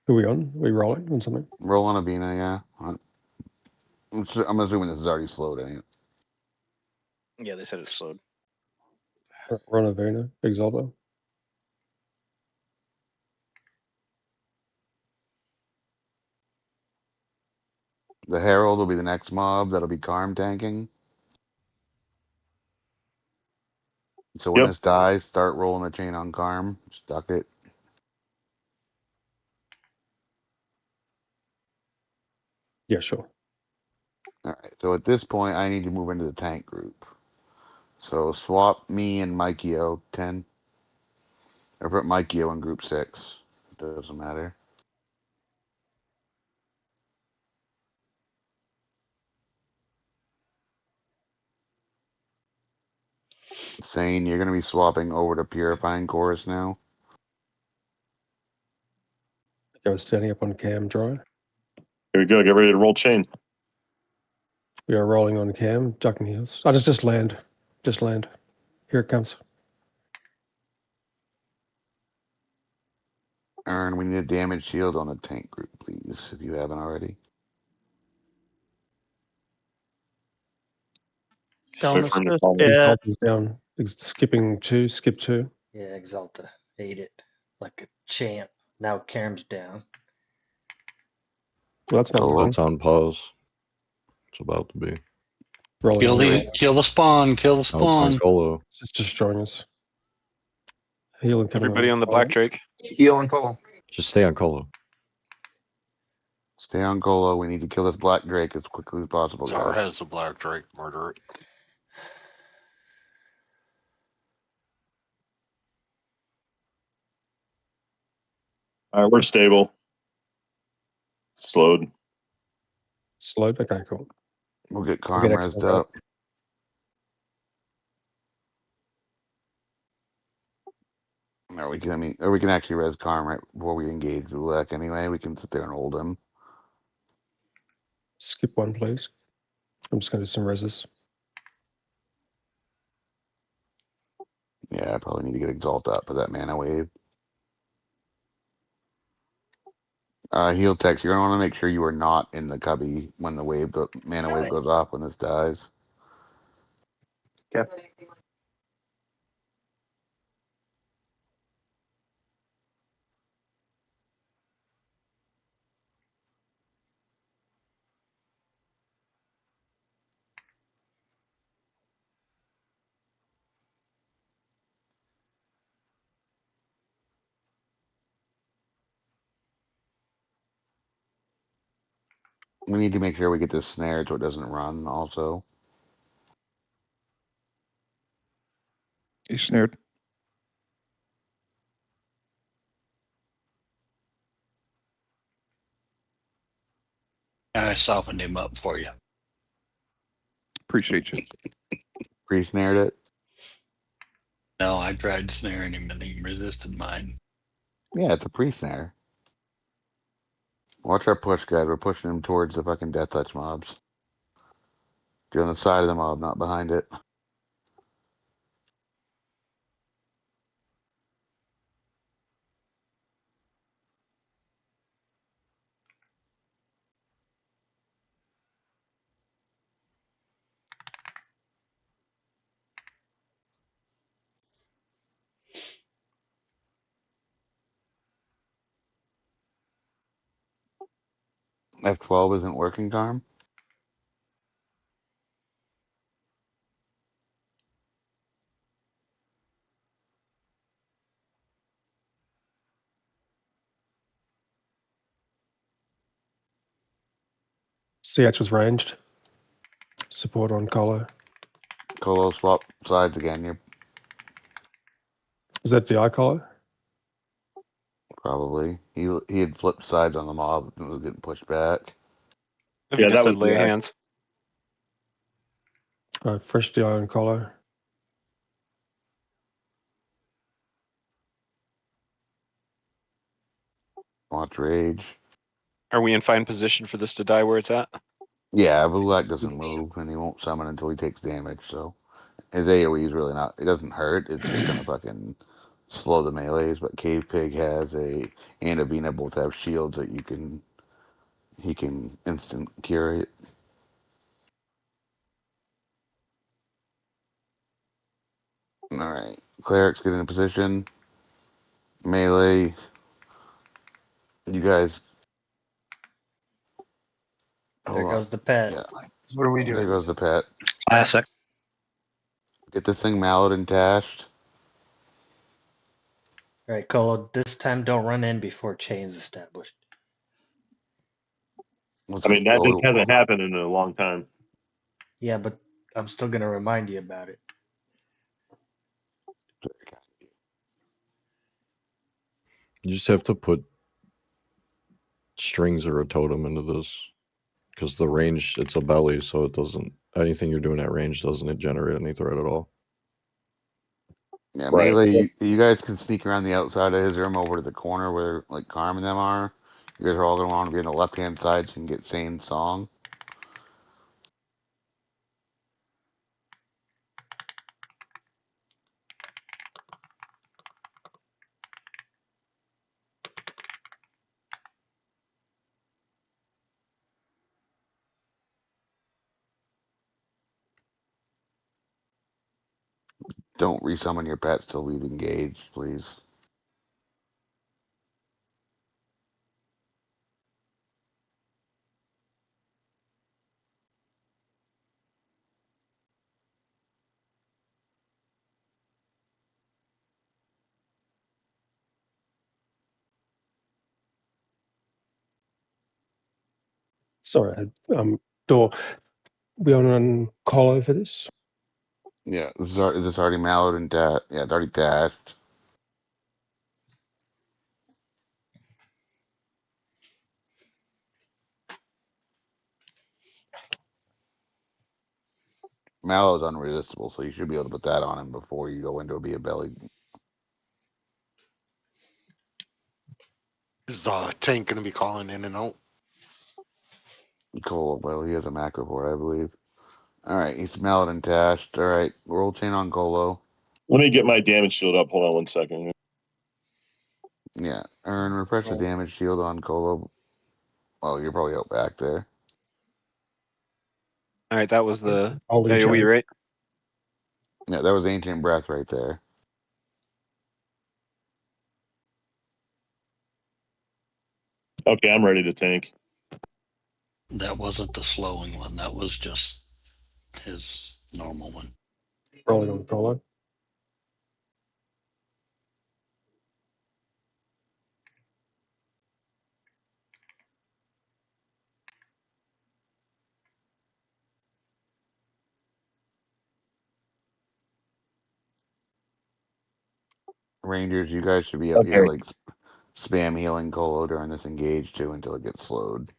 Who are we on? Are we rolling on something? Roll on Avina, yeah. I'm assuming this is already slowed, ain't it? Yeah, they said it slowed. We're on Avina, Exalta. The Herald will be the next mob. That'll be Quarm tanking. So when this dies, start rolling the chain on Quarm. Stuck it. Yeah, sure. All right. So at this point, I need to move into the tank group. So swap me and Mikey-O 10. Or put Mikey-O in group 6. Doesn't matter. Sane, you're going to be swapping over to Purifying Chorus now. I was standing up on Cam dry. Here we go. Get ready to roll chain. We are rolling on Cam, ducking heels. I just land. Just land. Here it comes. Aaron, we need a damage shield on the tank group, please, if you haven't already. Don't assist yet. Exalta's down. Skipping 2, skip 2. Yeah, Exalta ate it like a champ. Now Cairn's down. Well, that's not Oh, long. that's on pause. It's about to be. Kill the spawn. Kill the spawn. Oh, it's on Colo. It's just destroying us. Healing coming. Everybody on the Black Drake. Heal and Colo. Just stay on Colo. Stay on Colo. We need to kill this Black Drake as quickly as possible. Czar has the Black Drake. Murder it. All right, we're stable. Slowed. Slowed? Okay, cool. We'll get Quarm rezzed up. Or we can actually res Quarm right before we engage Vulak anyway. We can sit there and hold him. Skip 1, please. I'm just going to do some reses. Yeah, I probably need to get Exalt up for that mana wave. Heal text, you're going to want to make sure you are not in the cubby when the mana wave goes off when this dies. Yeah. We need to make sure we get this snared so it doesn't run also. He's snared. I softened him up for you. Appreciate you. Pre-snared it? No, I tried snaring him and he resisted mine. Yeah, it's a pre-snare. Watch our push, guys. We're pushing him towards the fucking death touch mobs. Get on the side of the mob, not behind it. F12 isn't working, Quarm? CH was ranged. Support on Colo. Colo, swap sides again. You're Is that VI Colo? probably. He had flipped sides on the mob and was getting pushed back. I think I said lay hands. Fresh DI on Colo. Watch rage. Are we in fine position for this to die where it's at? Yeah, Vulak doesn't move, and he won't summon until he takes damage, so his AoE is really not. It doesn't hurt. It's just gonna fucking slow the melees. But Cave Pig has and Avina both have shields that he can instant cure it. All right, clerics get in position. Melee. You guys. There goes the pet. Yeah. What are we There doing? goes the pet. Classic. Get this thing mallowed and tashed. All right, Colo, this time don't run in before chain's established. I mean, that just hasn't happened in a long time. Yeah, but I'm still going to remind you about it. You just have to put strings or a totem into this. Because the range, it's a belly, so it doesn't, anything you're doing at range doesn't generate any threat at all. Yeah, Right. Melee, you guys can sneak around the outside of his room over to the corner where like Quarm and them are. You guys are all going to want to be on the left-hand side so you can get Sane's song. Don't resummon your pets till we've engaged, please. Sorry, door. We on Colo for this? Yeah, is this already mallowed and dashed? Yeah, it's already dashed. Mallow's unresistable, so you should be able to put that on him before you go into a belly. Is the tank going to be calling in and out? Cool. Well, he has a macro for it, I believe. All right, he's mellowed and dashed. All right, roll chain on Colo. Let me get my damage shield up. Hold on 1 second. Yeah, refresh the damage shield on Colo. Oh, you're probably out back there. All right, that was the Holy AoE, chain. right? Yeah, that was Ancient Breath right there. Okay, I'm ready to tank. That wasn't the slowing one. That was just his normal one. Rolling on Colo. Rangers, you guys should be able Okay. to like spam healing Colo during this engage too until it gets slowed.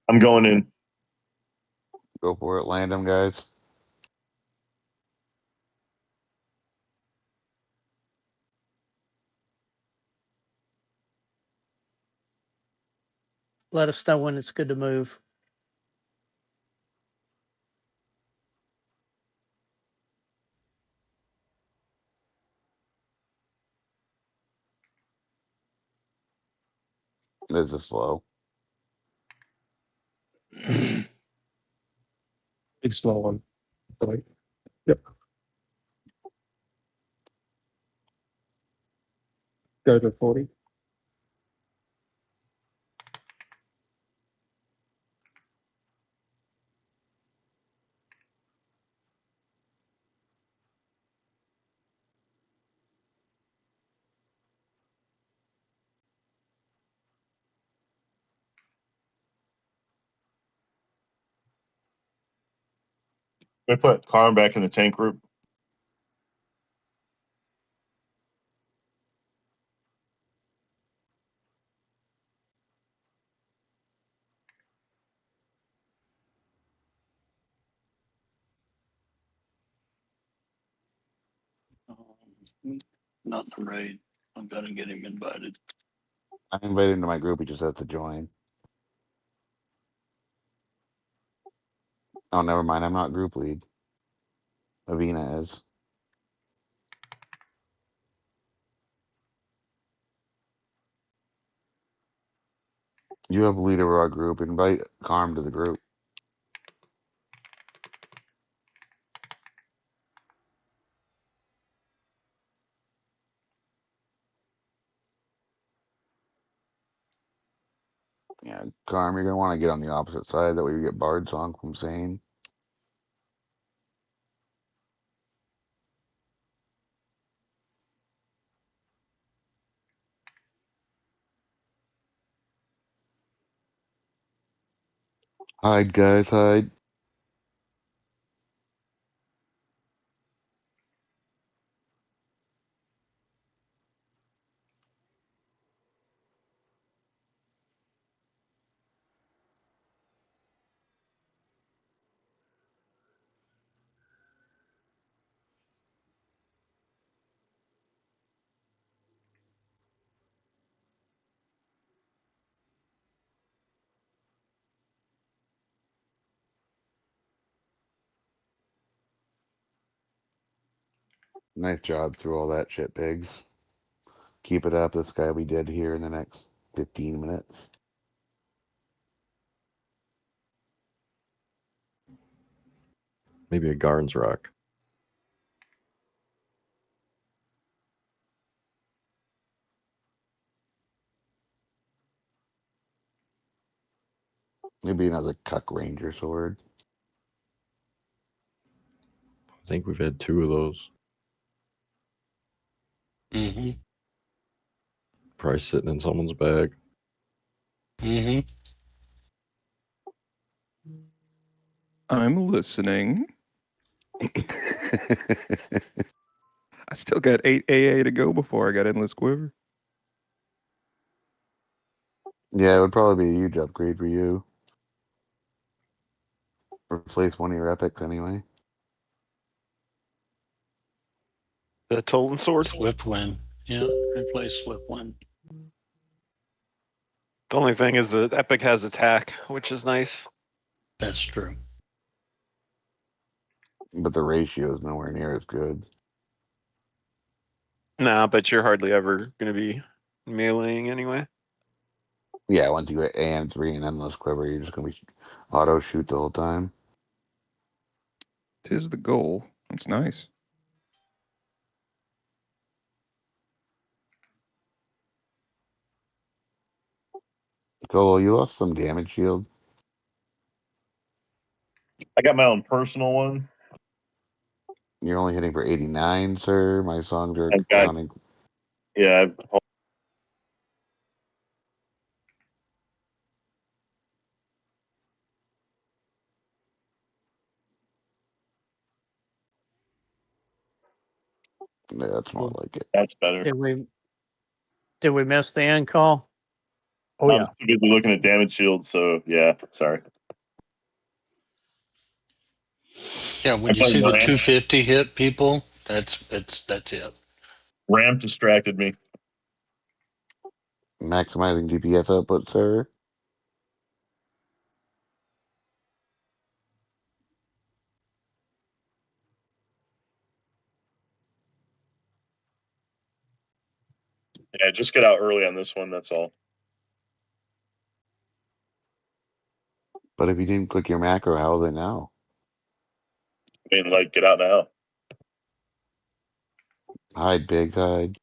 I'm going in. Go for it, land them, guys. Let us know when it's good to move. This is slow. Big slow one. Like, yep. Go to 40. We put Quarm back in the tank group. Not the raid. I'm gonna get him invited. I invited him to my group. He just has to join. Oh, never mind. I'm not group lead. Avina is. You have a leader of our group. Invite Quarm to the group. Yeah, Quarm, you're gonna want to get on the opposite side. That way you get Bard Song from Zane. Hide, guys, hide. Nice job through all that shit, pigs. Keep it up. This guy will be dead here in the next 15 minutes. Maybe a Garn's Rock. Maybe another Cuck Ranger sword. I think we've had 2 of those. Mm-hmm. Probably sitting in someone's bag. Mm-hmm. I'm listening. I still got 8 AA to go before I got Endless Quiver. Yeah, it would probably be a huge upgrade for you. Replace one of your epics anyway. The Tolan sword. Swift Wind. Yeah, replace Swift Wind. The only thing is the epic has attack, which is nice. That's true. But the ratio is nowhere near as good. Nah, but you're hardly ever going to be meleeing anyway. Yeah, once you get AM3 and Endless Quiver, you're just going to be auto shoot the whole time. 'Tis the goal. It's nice. Colo, you lost some damage shield. I got my own personal one. You're only hitting for 89, sir. My songs are I've got, counting. yeah. Yeah, that's more like it. That's better. Did we miss the end call? Oh I yeah. was too busy looking at damage shield, so yeah, sorry. Yeah, when you see the 250 hit people, that's it. Ramp distracted me. Maximizing DPS output, sir. Yeah, just get out early on this one, that's all. But if you didn't click your macro, how will they know? I mean, like, get out now. Hide, big hide.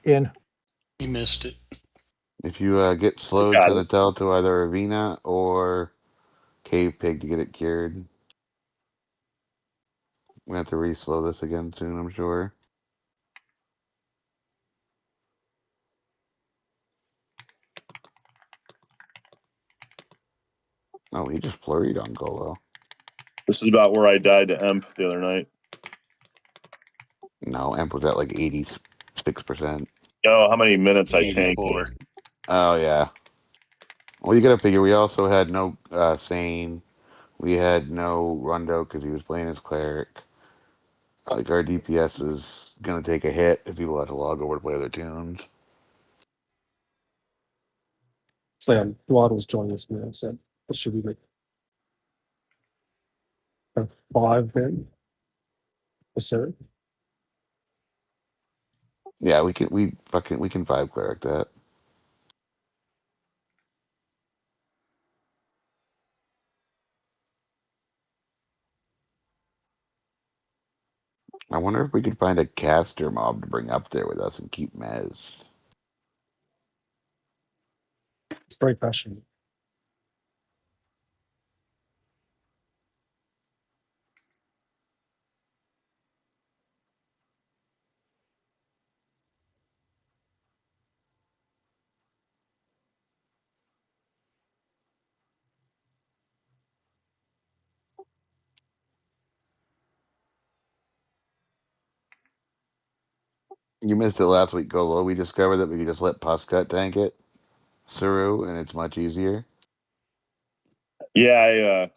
In. You missed it. If you get slowed, send a tell to either Avina or Cave Pig to get it cured. I'm going to have to re-slow this again soon, I'm sure. Oh, he just flurried on Golo. This is about where I died to Emp the other night. No, Emp was at like 86%. Oh, how many minutes I tanked? Oh, yeah. Well, you got to figure we also had no Sane. We had no Rondo because he was playing his cleric. Like our DPS was gonna take a hit if people had to log over to play other tunes. So Waddle's joining us now, so what should we make? A 5 then? Or so? Yeah, we can 5 cleric that. I wonder if we could find a caster mob to bring up there with us and keep Mez. It's very fashionable. You missed it last week, Golo. We discovered that we could just let Puscut tank it, Saru, and it's much easier. Yeah, I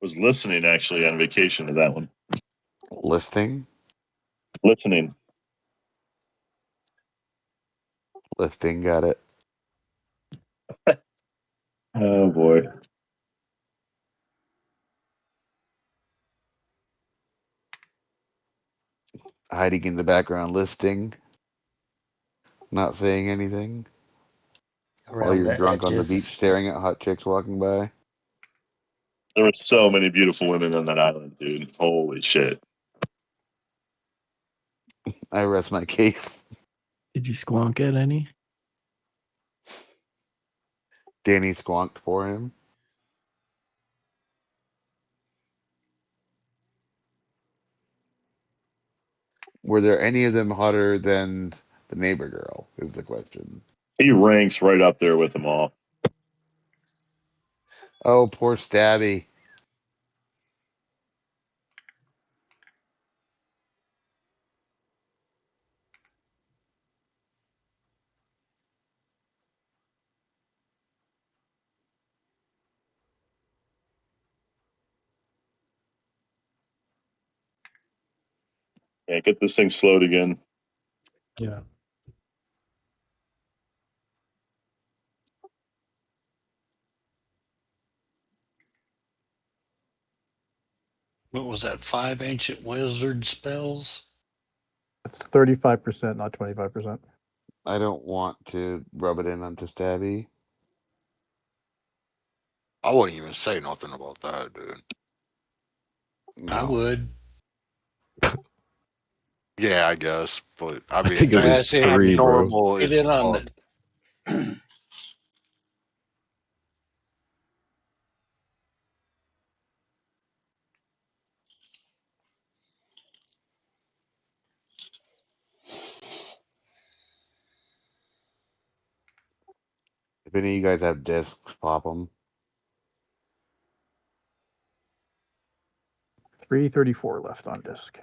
was listening actually on vacation to that one. Listing? Listening. Listing, got it. Oh boy. Hiding in the background, listing. Not saying anything. While Around you're the drunk on the edges. beach staring at hot chicks walking by. There were so many beautiful women on that island, dude. Holy shit. I rest my case. Did you squonk at any? Danny squonked for him. Were there any of them hotter than the neighbor girl, is the question. He ranks right up there with them all. Oh, poor Stabby. Yeah, get this thing slowed again. Yeah. What was that? 5 ancient wizard spells? It's 35%, not 25%. I don't want to rub it in onto Stabby. I wouldn't even say nothing about that, dude. No. I would. Yeah, I guess, but I mean, think it was just 3, bro. normal Get is in on fuck. the. If any of you guys have discs, pop them. 334 left on disc.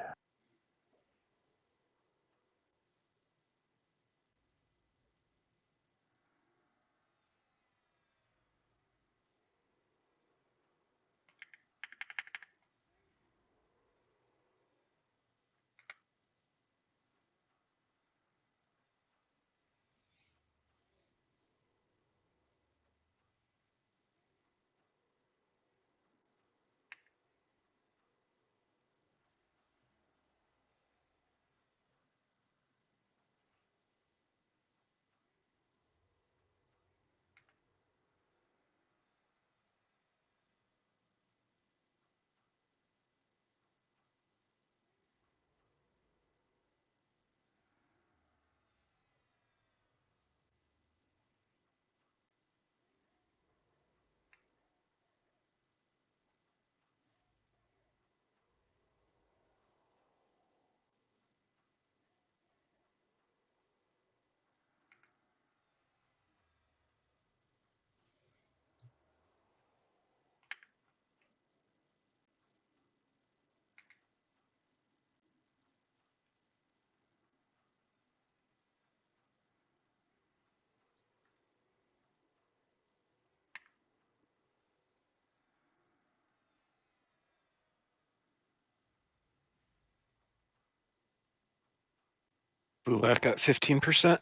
Vulak got 15%.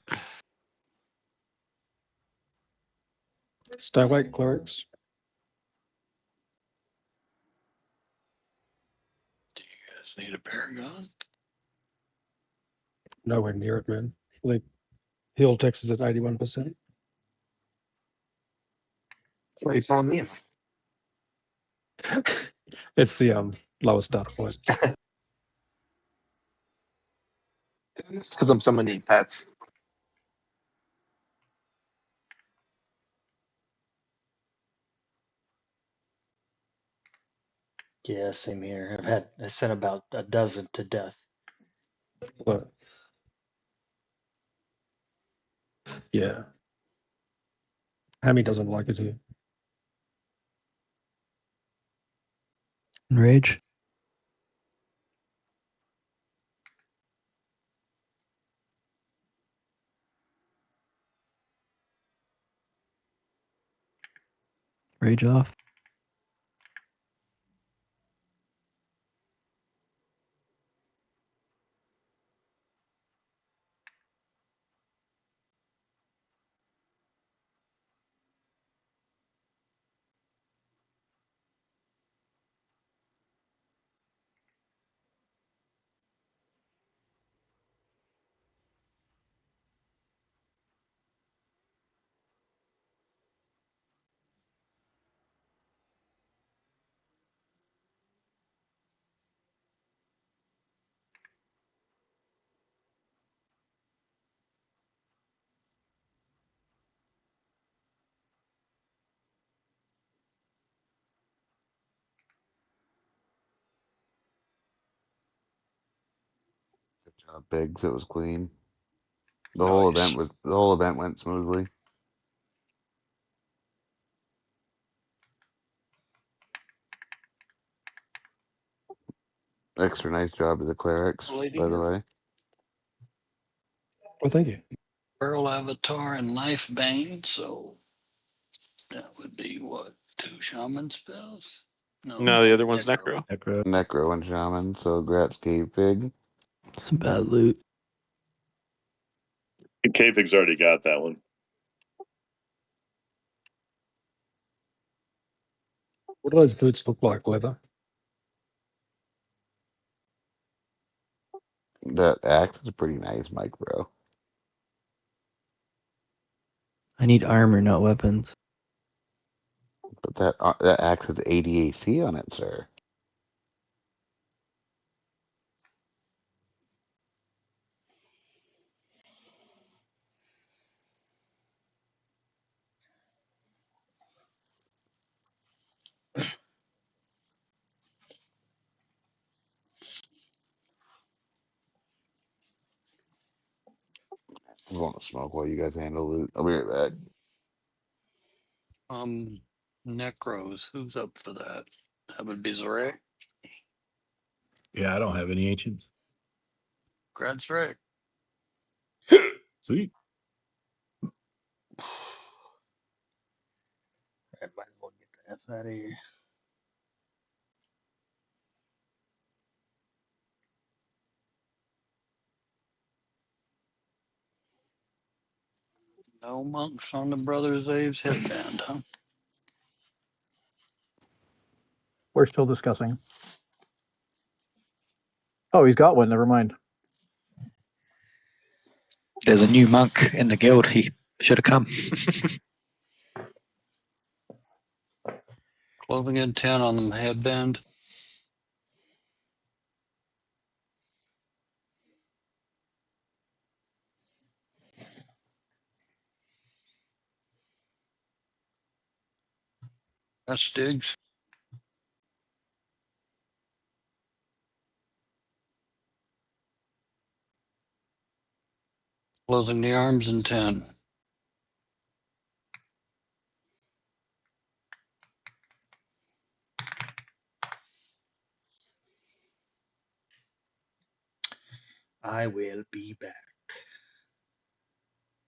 Stay awake, clerics. Do you guys need a paragon? Nowhere near it, man. Like, heal Texas at 81%. Place on me. It's the lowest data point. It's because I'm summoning pets. Yeah, same here. I sent about a dozen to death. But yeah. Hammy doesn't like it here. Rage. Rage off. Good job, Biggs. It was clean. The whole event went smoothly. Extra nice job to the clerics, by the way. Well, thank you. Pearl Avatar and Life Bane, so that would be what? 2 shaman spells? No, the other one's Necro. Necro and Shaman, so grats Cave Pig. Some bad loot. Cave Pig's already got that one. What do those boots look like, leather? That axe is pretty nice, Mike, bro. I need armor, not weapons. But that axe has 80 AC on it, sir. I'm going to smoke while you guys handle loot. I'll be right back. Necros, who's up for that? That would be Zorak. Yeah, I don't have any ancients. Grad Zorak. Sweet. I might as well get the F out of here. No monks on the Brothers Aves headband, huh? We're still discussing. Oh, he's got one. Never mind. There's a new monk in the guild. He should have come. Clothing in 10 on the headband. That's Diggs. Closing the arms in 10. I will be back.